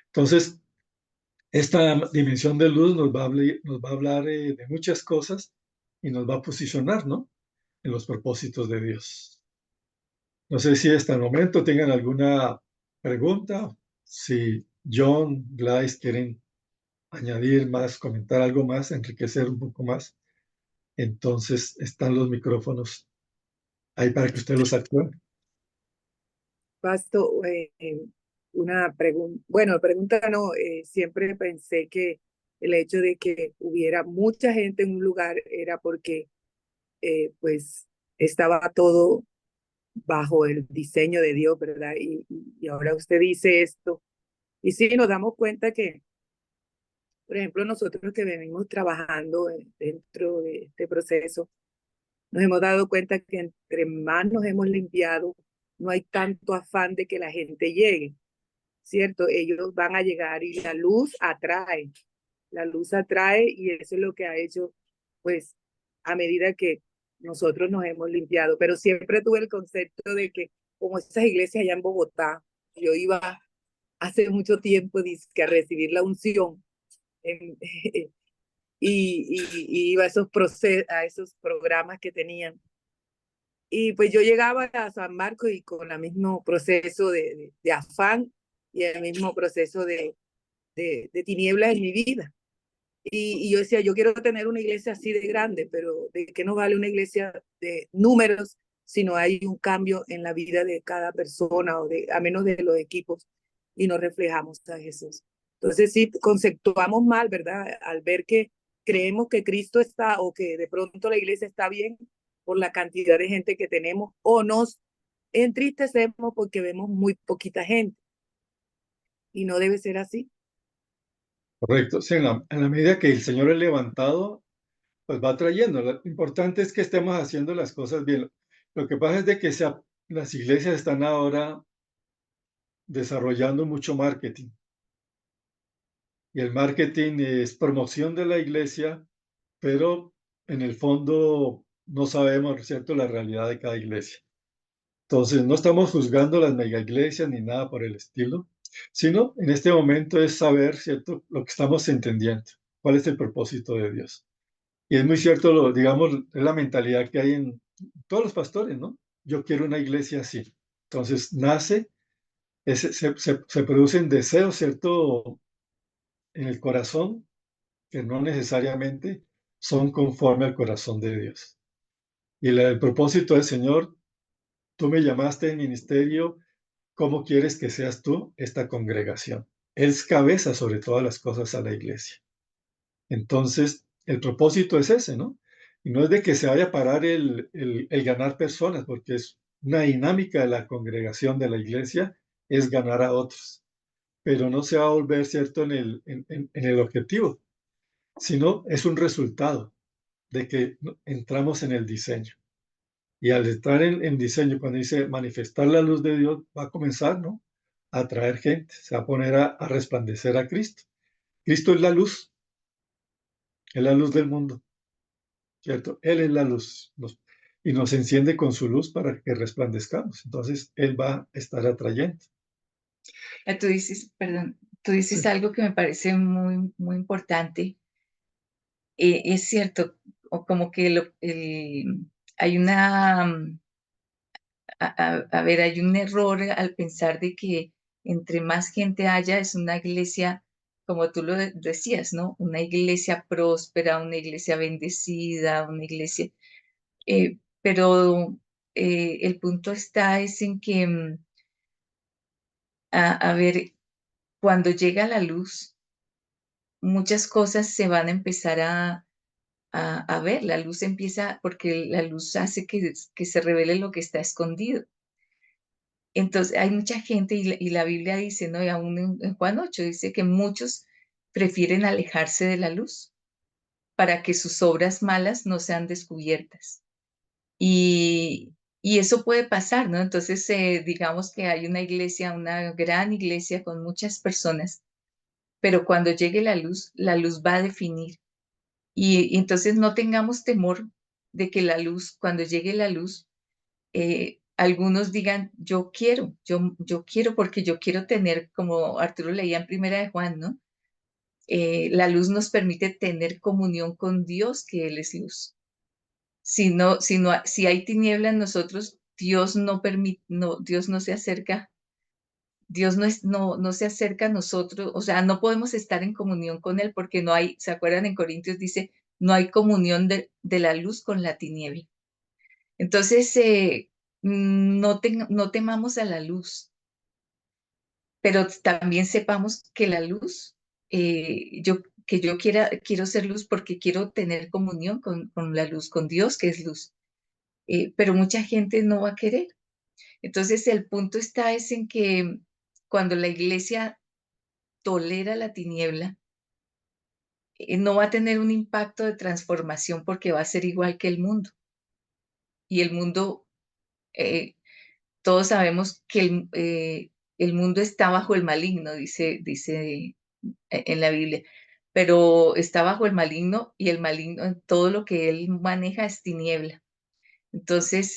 Entonces, esta dimensión de luz nos va a hablar de muchas cosas y nos va a posicionar, ¿no? En los propósitos de Dios. No sé si hasta el momento tengan alguna pregunta, si John, Gladys quieren añadir más, comentar algo más, enriquecer un poco más, entonces están los micrófonos ahí para que ustedes los actúen. Pastor, una pregunta, bueno, pregunta no, siempre pensé que el hecho de que hubiera mucha gente en un lugar era porque pues estaba todo bajo el diseño de Dios, ¿verdad? Y ahora usted dice esto, y sí nos damos cuenta que Por ejemplo, nosotros que venimos trabajando dentro de este proceso, nos hemos dado cuenta que entre más nos hemos limpiado, no hay tanto afán de que la gente llegue, ¿cierto? Ellos van a llegar y la luz atrae y eso es lo que ha hecho, pues, a medida que nosotros nos hemos limpiado. Pero siempre tuve el concepto de que, como esas iglesias allá en Bogotá, yo iba hace mucho tiempo dizque, a recibir la unción en, y iba a a esos programas que tenían. Y pues yo llegaba a San Marcos y con el mismo proceso de afán y el mismo proceso de tinieblas en mi vida. Y yo decía, yo quiero tener una iglesia así de grande, pero ¿de qué nos vale una iglesia de números si no hay un cambio en la vida de cada persona o a menos de los equipos y no reflejamos a Jesús? Entonces sí, conceptuamos mal, ¿verdad? Al ver que creemos que Cristo está o que de pronto la iglesia está bien por la cantidad de gente que tenemos o nos entristecemos porque vemos muy poquita gente y no debe ser así. Correcto. Sí, en la medida que el Señor es levantado, pues va trayendo. Lo importante es que estemos haciendo las cosas bien. Lo que pasa es de que las iglesias están ahora desarrollando mucho marketing. Y el marketing es promoción de la iglesia, pero en el fondo no sabemos, ¿cierto?, la realidad de cada iglesia. Entonces, no estamos juzgando las mega iglesias ni nada por el estilo, sino en este momento es saber, ¿cierto?, lo que estamos entendiendo, cuál es el propósito de Dios. Y es muy cierto, digamos, es la mentalidad que hay en todos los pastores, ¿no? Yo quiero una iglesia así. Entonces, se producen deseos, ¿cierto?, en el corazón que no necesariamente son conforme al corazón de Dios. Y el propósito del Señor, tú me llamaste en ministerio, ¿cómo quieres que seas tú esta congregación? Él es cabeza sobre todas las cosas a la iglesia. Entonces, el propósito es ese, ¿no? Y no es de que se vaya a parar el ganar personas, porque es una dinámica de la congregación de la iglesia, es ganar a otros. Pero no se va a volver, ¿cierto?, en el objetivo, sino es un resultado de que entramos en el diseño. Y al entrar en diseño, cuando dice manifestar la luz de Dios, va a comenzar, ¿no?, a atraer gente, se va a poner a resplandecer a Cristo. Cristo es la luz del mundo, ¿cierto? Él es la luz y nos enciende con su luz para que resplandezcamos. Entonces, Él va a estar atrayendo. Tú dices, perdón, tú dices Sí. algo que me parece muy, muy importante. Es cierto, o como que hay a ver, hay un error al pensar de que entre más gente haya, es una iglesia, como tú lo decías, ¿no? Una iglesia próspera, una iglesia bendecida, una iglesia, pero el punto está es en que, a ver, cuando llega la luz, muchas cosas se van a empezar a ver. La luz empieza, porque la luz hace que se revele lo que está escondido. Entonces, hay mucha gente, y la Biblia dice, ¿no? Y aún en Juan 8 dice que muchos prefieren alejarse de la luz para que sus obras malas no sean descubiertas. Y eso puede pasar, ¿no? Entonces, digamos que hay una iglesia, una gran iglesia con muchas personas, pero cuando llegue la luz va a definir. Y entonces no tengamos temor de que la luz, cuando llegue la luz, algunos digan, yo quiero porque yo quiero tener, como Arturo leía en Primera de Juan, ¿no? La luz nos permite tener comunión con Dios, que Él es luz. Si hay tiniebla en nosotros, Dios no permite, no, Dios no se acerca. Dios no se acerca a nosotros, o sea, no podemos estar en comunión con Él porque no hay, ¿se acuerdan? En Corintios dice, no hay comunión de la luz con la tiniebla. Entonces, no temamos a la luz, pero también sepamos que la luz, que yo quiero ser luz porque quiero tener comunión con la luz, con Dios que es luz. Pero mucha gente no va a querer. Entonces, el punto está es en que cuando la iglesia tolera la tiniebla, no va a tener un impacto de transformación porque va a ser igual que el mundo. Y el mundo, todos sabemos que el mundo está bajo el maligno, dice en la Biblia, pero está bajo el maligno y el maligno, todo lo que él maneja es tiniebla. Entonces,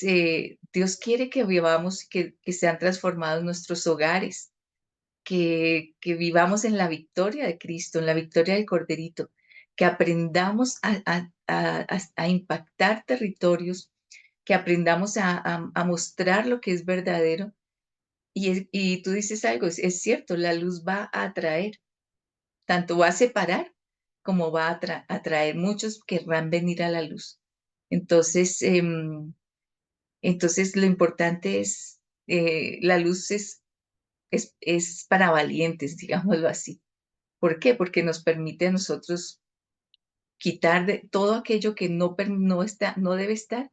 Dios quiere que vivamos, que sean transformados nuestros hogares, que vivamos en la victoria de Cristo, en la victoria del Corderito, que aprendamos a impactar territorios, que aprendamos a mostrar lo que es verdadero. Y tú dices algo, es cierto, la luz va a atraer, tanto va a separar como va a atraer. Muchos querrán venir a la luz. Entonces, entonces lo importante es, la luz es para valientes, digámoslo así. ¿Por qué? Porque nos permite a nosotros quitar de todo aquello que no debe estar.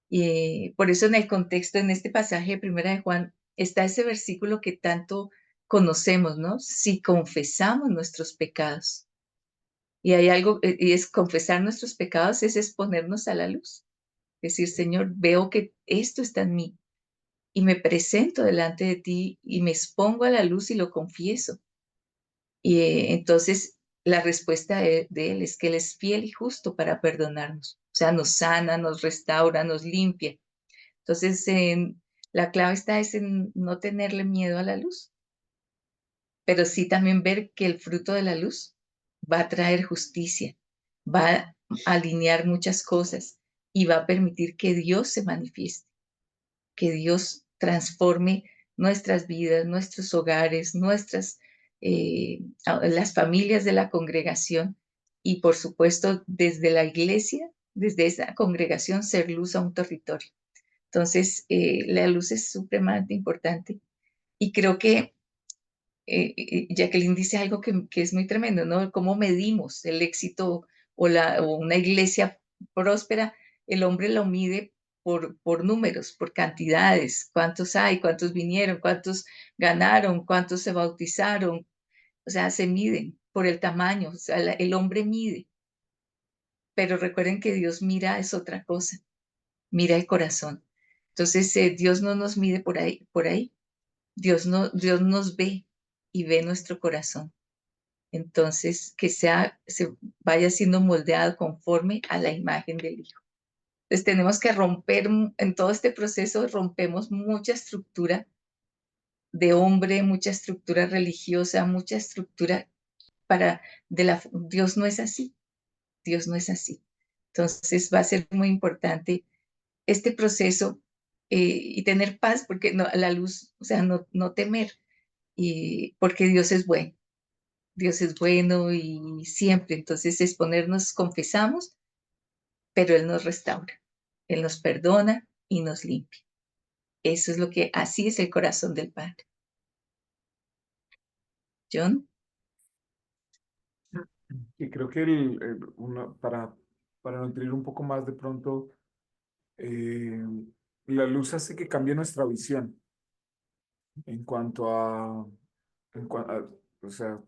Y por eso en el contexto, en este pasaje de Primera de Juan, está ese versículo que tanto conocemos, ¿no? Si confesamos nuestros pecados. Y hay algo, y es confesar nuestros pecados, es exponernos a la luz. Decir, Señor, veo que esto está en mí y me presento delante de ti y me expongo a la luz y lo confieso. Y entonces la respuesta de Él es que Él es fiel y justo para perdonarnos. O sea, nos sana, nos restaura, nos limpia. Entonces, la clave está es en no tenerle miedo a la luz, pero sí también ver que el fruto de la luz va a traer justicia, va a alinear muchas cosas y va a permitir que Dios se manifieste, que Dios transforme nuestras vidas, nuestros hogares, las familias de la congregación y por supuesto desde la iglesia, desde esa congregación, ser luz a un territorio. Entonces, la luz es supremamente importante y creo que Jacqueline dice algo que es muy tremendo, ¿no? ¿Cómo medimos el éxito o una iglesia próspera? El hombre lo mide por números, por cantidades, cuántos hay, cuántos vinieron, cuántos ganaron, cuántos se bautizaron, o sea, se miden por el tamaño, o sea, el hombre mide, pero recuerden que Dios mira es otra cosa, mira el corazón. Entonces, Dios no nos mide por ahí. Dios nos ve y ve nuestro corazón. Entonces, se vaya siendo moldeado conforme a la imagen del Hijo. Entonces, tenemos que romper, en todo este proceso, rompemos mucha estructura de hombre, mucha estructura religiosa, mucha estructura Dios no es así, Dios no es así. Entonces, va a ser muy importante este proceso y tener paz, porque la luz, o sea, no temer, porque Dios es bueno. Dios es bueno y siempre, entonces exponernos, confesamos, pero Él nos restaura, Él nos perdona y nos limpia. Eso es así es el corazón del Padre. John. Y creo que para nutrir un poco más de pronto, la luz hace que cambie nuestra visión en cuanto o sea,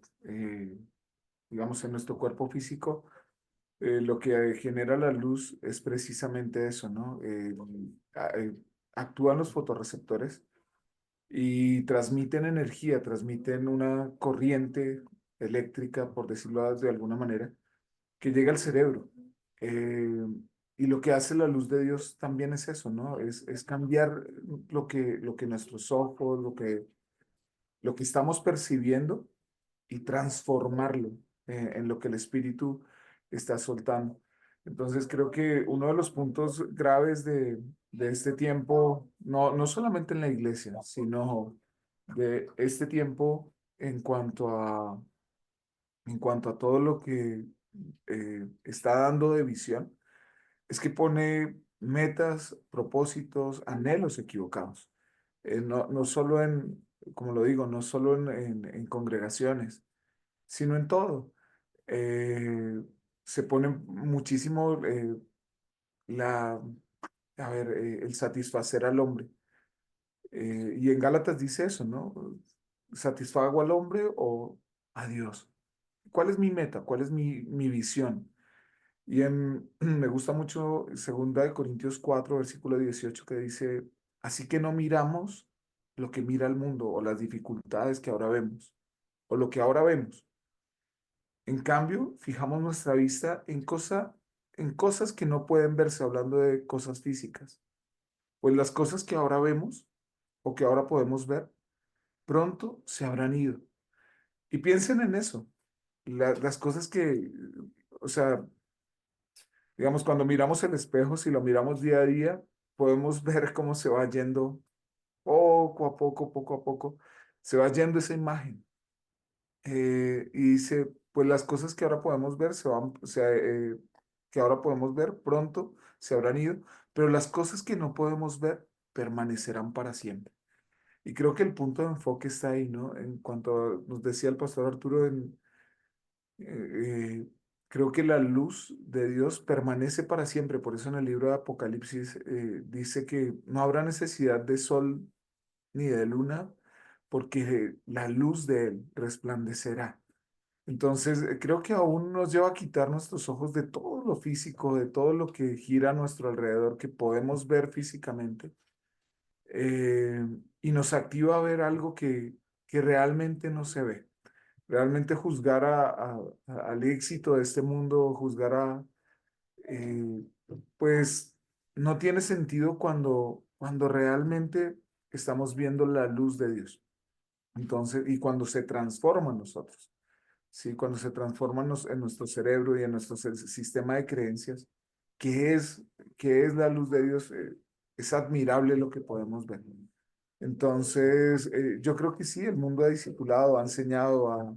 digamos, en nuestro cuerpo físico. Lo que genera la luz es precisamente eso, ¿no? Actúan los fotorreceptores y transmiten energía, transmiten una corriente eléctrica, por decirlo de alguna manera, que llega al cerebro. Eh, y lo que hace la luz de Dios también es eso, ¿no? Es cambiar lo que nuestros ojos, lo que estamos percibiendo y transformarlo en lo que el Espíritu está soltando. Entonces creo que uno de los puntos graves de este tiempo, no solamente en la iglesia, sino de este tiempo en cuanto a todo lo que está dando de visión, es que pone metas, propósitos, anhelos equivocados. No solo como lo digo, no solo en congregaciones, sino en todo. Se pone muchísimo la, el satisfacer al hombre. Y en Gálatas dice eso, ¿no? ¿Satisfago al hombre o a Dios? ¿cuál es mi meta? ¿Cuál es mi visión? Y me gusta mucho 2 Corintios 4, versículo 18, que dice, así que no miramos lo que mira el mundo o las dificultades que ahora vemos, o lo que ahora vemos. En cambio, fijamos nuestra vista en cosas que no pueden verse, hablando de cosas físicas. Pues las cosas que ahora vemos o que ahora podemos ver, pronto se habrán ido. Y piensen en eso. Las cosas que, o sea, digamos, cuando miramos el espejo, si lo miramos día a día, podemos ver cómo se va yendo poco a poco, se va yendo esa imagen. Y dice, pues las cosas que ahora podemos ver que ahora podemos ver pronto se habrán ido, pero las cosas que no podemos ver permanecerán para siempre. Y creo que el punto de enfoque está ahí, ¿no? En cuanto nos decía el pastor Arturo, creo que la luz de Dios permanece para siempre. Por eso en el libro de Apocalipsis dice que no habrá necesidad de sol ni de luna, porque la luz de Él resplandecerá. Entonces, creo que aún nos lleva a quitar nuestros ojos de todo lo físico, de todo lo que gira a nuestro alrededor, que podemos ver físicamente, eh, y nos activa a ver algo que realmente no se ve. Realmente juzgar al éxito de este mundo, eh, pues no tiene sentido cuando realmente estamos viendo la luz de Dios. Entonces, y cuando se transforma en nosotros. ¿Sí? Cuando se transforma en nuestro cerebro y en nuestro sistema de creencias, que es, que es la luz de Dios, es admirable lo que podemos ver. Entonces, yo creo que sí, el mundo ha discipulado, ha enseñado, ha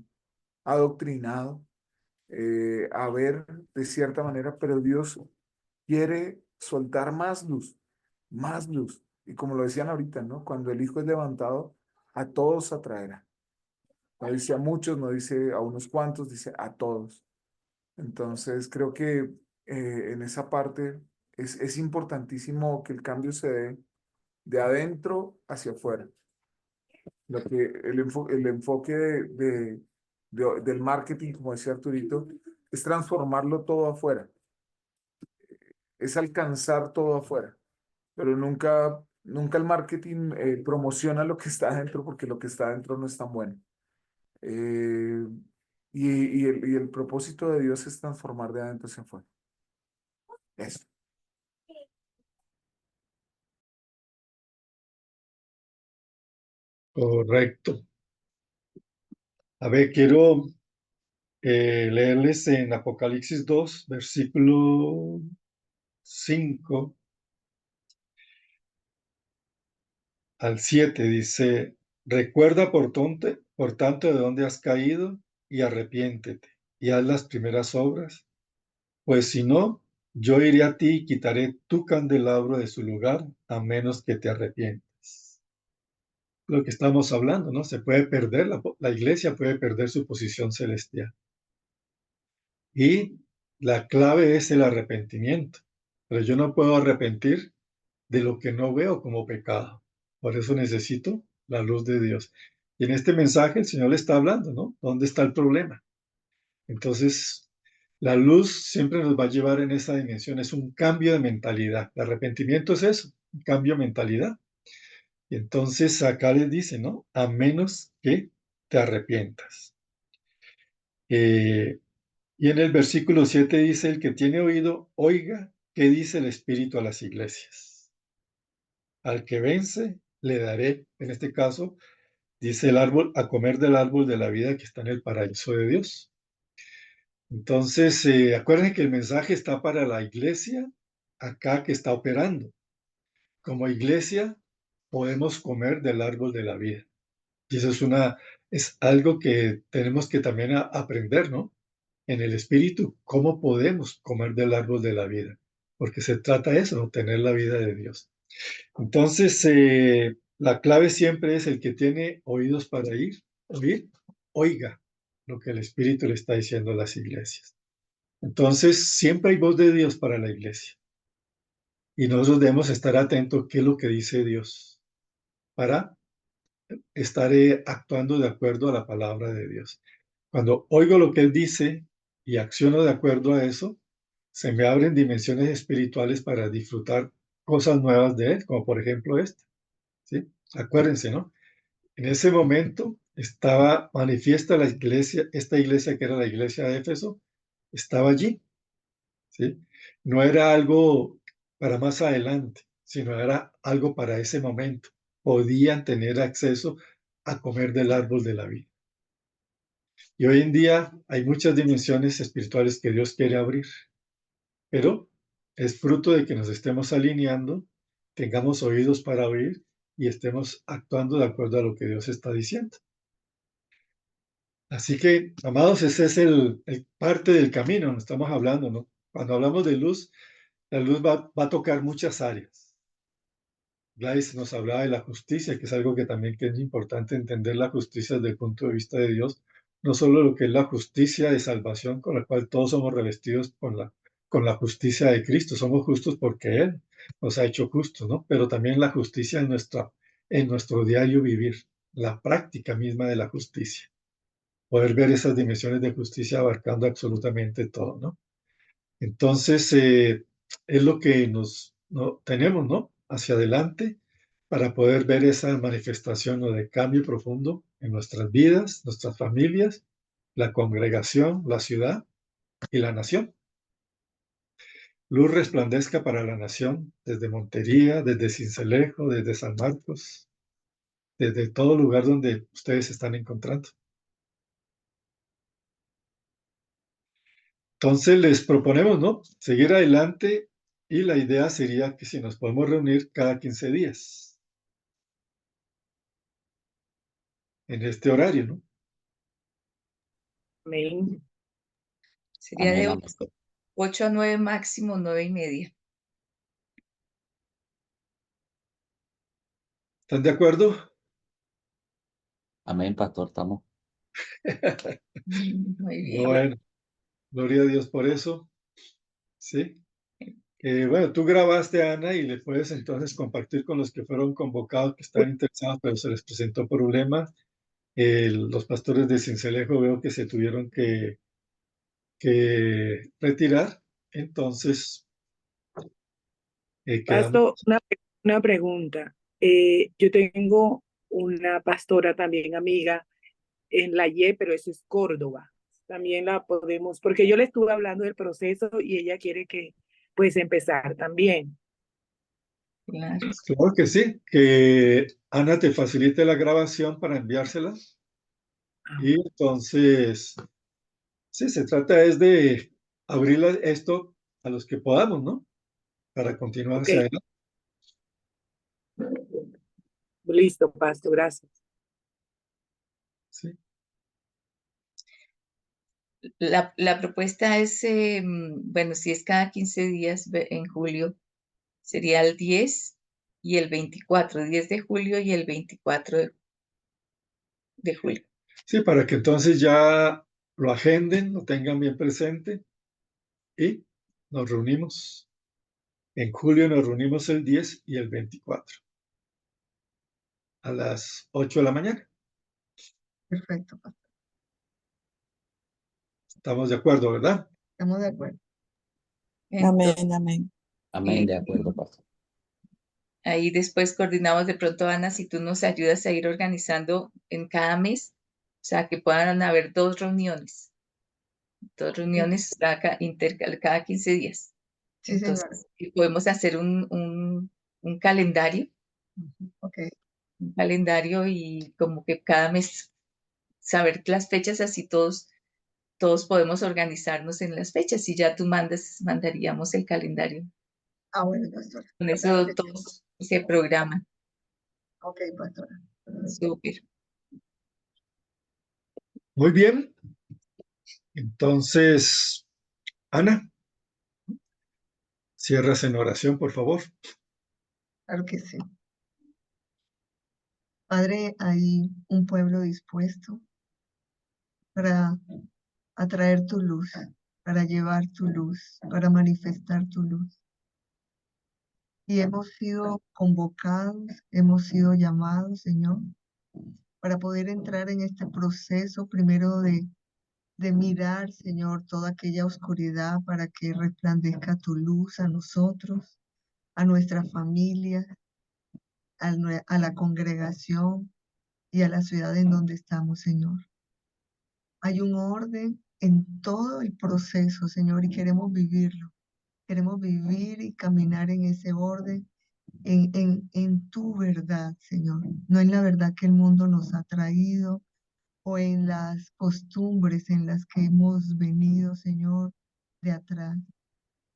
adoctrinado, a ver de cierta manera, pero Dios quiere soltar más luz, más luz. Y como lo decían ahorita, ¿no? Cuando el Hijo es levantado, a todos atraerá. No dice a muchos, no dice a unos cuantos, dice a todos. Entonces, creo que en esa parte es importantísimo que el cambio se dé de adentro hacia afuera. El enfoque del marketing, como decía Arturito, es transformarlo todo afuera, es alcanzar todo afuera, pero nunca el marketing promociona lo que está adentro porque lo que está adentro no es tan bueno. Eh, y el propósito de Dios es transformar de adentro hacia afuera. Eso. Correcto. A ver, quiero leerles en Apocalipsis 2, versículo 5 al 7, dice, recuerda por tanto de dónde has caído y arrepiéntete y haz las primeras obras, pues si no, yo iré a ti y quitaré tu candelabro de su lugar, a menos que te arrepientas. Lo que estamos hablando, ¿no? Se puede perder, la iglesia puede perder su posición celestial. Y la clave es el arrepentimiento. Pero yo no puedo arrepentir de lo que no veo como pecado. Por eso necesito la luz de Dios. Y en este mensaje el Señor le está hablando, ¿no? ¿Dónde está el problema? Entonces, la luz siempre nos va a llevar en esa dimensión. Es un cambio de mentalidad. El arrepentimiento es eso, un cambio de mentalidad. Y entonces acá les dice, ¿no? A menos que te arrepientas. Y en el versículo 7 dice, el que tiene oído, oiga qué dice el Espíritu a las iglesias. Al que vence, le daré, en este caso, dice el árbol, a comer del árbol de la vida que está en el paraíso de Dios. Entonces, acuérdense que el mensaje está para la iglesia acá que está operando. Como iglesia, podemos comer del árbol de la vida. Y eso es algo que tenemos que también aprender, ¿no? En el espíritu, ¿cómo podemos comer del árbol de la vida? Porque se trata de eso, ¿no? Tener la vida de Dios. Entonces, la clave siempre es el que tiene oídos para oír, oiga lo que el espíritu le está diciendo a las iglesias. Entonces, siempre hay voz de Dios para la iglesia. Y nosotros debemos estar atentos a qué es lo que dice Dios para estar actuando de acuerdo a la palabra de Dios. cuando oigo lo que Él dice y acciono de acuerdo a eso, se me abren dimensiones espirituales para disfrutar cosas nuevas de Él, como por ejemplo esta, ¿sí? Acuérdense, ¿no? En ese momento estaba manifiesta la iglesia, esta iglesia que era la iglesia de Éfeso, estaba allí, ¿sí? No era algo para más adelante, sino era algo para ese momento. Podían tener acceso a comer del árbol de la vida. Y hoy en día hay muchas dimensiones espirituales que Dios quiere abrir, pero es fruto de que nos estemos alineando, tengamos oídos para oír y estemos actuando de acuerdo a lo que Dios está diciendo. Así que, amados, ese es el parte del camino, estamos hablando, ¿no? Cuando hablamos de luz, la luz va a tocar muchas áreas. Gladys nos hablaba de la justicia, que es algo que es importante entender la justicia desde el punto de vista de Dios, no solo lo que es la justicia de salvación con la cual todos somos revestidos con la justicia de Cristo, somos justos porque Él nos ha hecho justos, ¿no? Pero también la justicia en nuestro diario vivir, la práctica misma de la justicia, poder ver esas dimensiones de justicia abarcando absolutamente todo, ¿no? Entonces, es lo que tenemos, ¿no? Hacia adelante para poder ver esa manifestación, ¿no?, de cambio profundo en nuestras vidas, nuestras familias, la congregación, la ciudad y la nación. Luz resplandezca para la nación desde Montería, desde Sincelejo, desde San Marcos, desde todo lugar donde ustedes se están encontrando. Entonces les proponemos, ¿no?, seguir adelante y la idea sería que si nos podemos reunir cada 15 días en este horario, ¿no? Amén. Sería Amén, de amén. 8 a 9 máximo, 9:30. ¿Están de acuerdo? Amén, pastor, estamos. Muy bien. Bueno, gloria a Dios por eso. Sí. Bueno, tú grabaste, Ana, y le puedes entonces compartir con los que fueron convocados, que están interesados, pero se les presentó problema. Los pastores de Sincelejo veo que se tuvieron que retirar. Entonces, quedamos. Pastor, una pregunta. Yo tengo una pastora también amiga en la Y, pero eso es Córdoba. También la podemos, porque yo le estuve hablando del proceso y ella quiere que pues empezar también. Claro. Claro que sí, que Ana te facilite la grabación para enviársela. Y entonces, sí, se trata es de abrir esto a los que podamos, ¿no? Para continuar Ok, hacia adelante. listo, pastor, gracias. Sí. La propuesta es, bueno, si es cada 15 días en julio, sería el 10 y el 24, 10 de julio y el 24 de julio. Sí, para que entonces ya lo agenden, lo tengan bien presente y nos reunimos. En julio nos reunimos el 10 y el 24 a las 8 de la mañana. Perfecto, pastor. Estamos de acuerdo, ¿verdad? Estamos de acuerdo. Entonces, Amén, amén. Amén, de acuerdo, pastor. ahí después coordinamos de pronto, Ana, si tú nos ayudas a ir organizando en cada mes, o sea, que puedan haber dos reuniones cada 15 días. Sí, señora. Entonces, y podemos hacer un calendario, Ok. un calendario y como que cada mes saber las fechas, así todos podemos organizarnos en las fechas y ya tú mandaríamos el calendario. Ah, bueno, pastora. Con Claro eso que sí. todos se programan. Ok, pastora. Súper. Muy bien. Entonces, Ana, cierras en oración, por favor. Claro que sí. Padre, hay un pueblo dispuesto para atraer tu luz, para llevar tu luz, para manifestar tu luz. Y hemos sido convocados, hemos sido llamados, Señor, para poder entrar en este proceso primero de de mirar, Señor, toda aquella oscuridad para que resplandezca tu luz a nosotros, a nuestra familia, a la congregación y a la ciudad en donde estamos, Señor. Hay un orden en todo el proceso, Señor, y queremos vivirlo. Queremos vivir y caminar en ese orden, en tu verdad, Señor, no en la verdad que el mundo nos ha traído o en las costumbres en las que hemos venido, Señor, de atrás.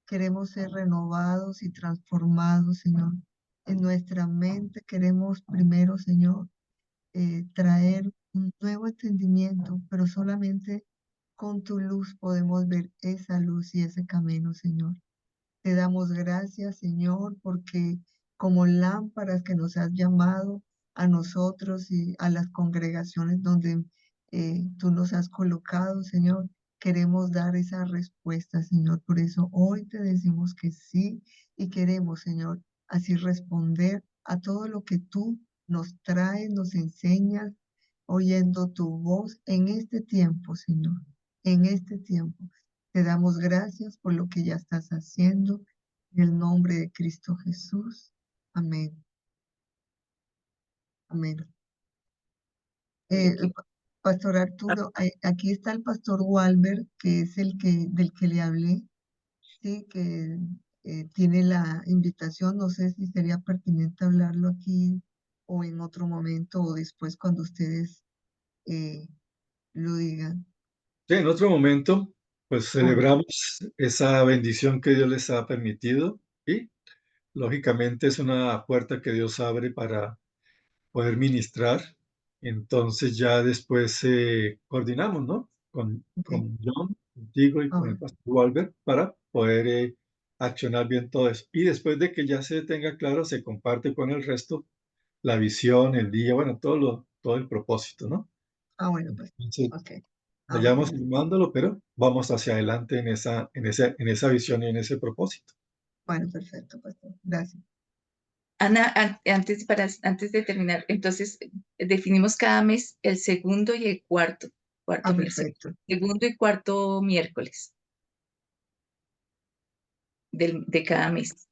Queremos ser renovados y transformados, Señor. En nuestra mente queremos primero, Señor, traer un nuevo entendimiento, pero solamente con tu luz podemos ver esa luz y ese camino, Señor. Te damos gracias, Señor, porque como lámparas que nos has llamado a nosotros y a las congregaciones donde tú nos has colocado, Señor, queremos dar esa respuesta, Señor. Por eso hoy te decimos que sí y queremos, Señor, así responder a todo lo que tú nos traes, nos enseñas, oyendo tu voz en este tiempo, Señor, en este tiempo. Te damos gracias por lo que ya estás haciendo. En el nombre de Cristo Jesús. Amén. Amén. Pastor Arturo, aquí está el pastor Walber, que es del que le hablé, sí, que tiene la invitación. No sé si sería pertinente hablarlo aquí o en otro momento o después cuando ustedes lo digan. Sí, en otro momento, pues celebramos esa bendición que Dios les ha permitido y lógicamente es una puerta que Dios abre para poder ministrar. Entonces ya después coordinamos, ¿no? Con John, contigo y con el pastor Walter para poder accionar bien todo eso. Y después de que ya se tenga claro, se comparte con el resto la visión, el día, bueno, todo el propósito, ¿no? Bueno, pues, Entonces, ok. vayamos filmándolo, pero vamos hacia adelante en esa visión y en ese propósito. Bueno, perfecto, pastor. Gracias. Ana, antes de terminar, entonces definimos cada mes el segundo y el cuarto Perfecto. segundo y cuarto miércoles de cada mes,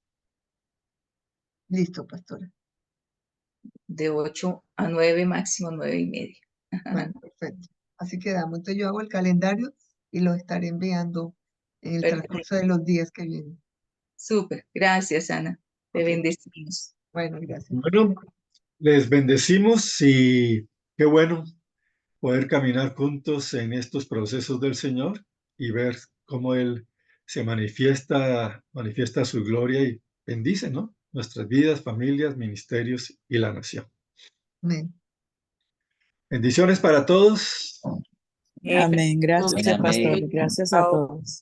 Listo, pastora. de 8 a 9, máximo 9:30. Bueno, perfecto. Así quedamos. Entonces yo hago el calendario y lo estaré enviando en el Perfecto. transcurso de los días que vienen. Súper, gracias, Ana. Te Ok. bendecimos. Bueno, gracias. Bueno, les bendecimos y qué bueno poder caminar juntos en estos procesos del Señor y ver cómo Él se manifiesta su gloria y bendice, ¿no? Nuestras vidas, familias, ministerios y la nación. Amén. Bendiciones para todos. Amén. Gracias, Amén. pastor. Gracias a todos.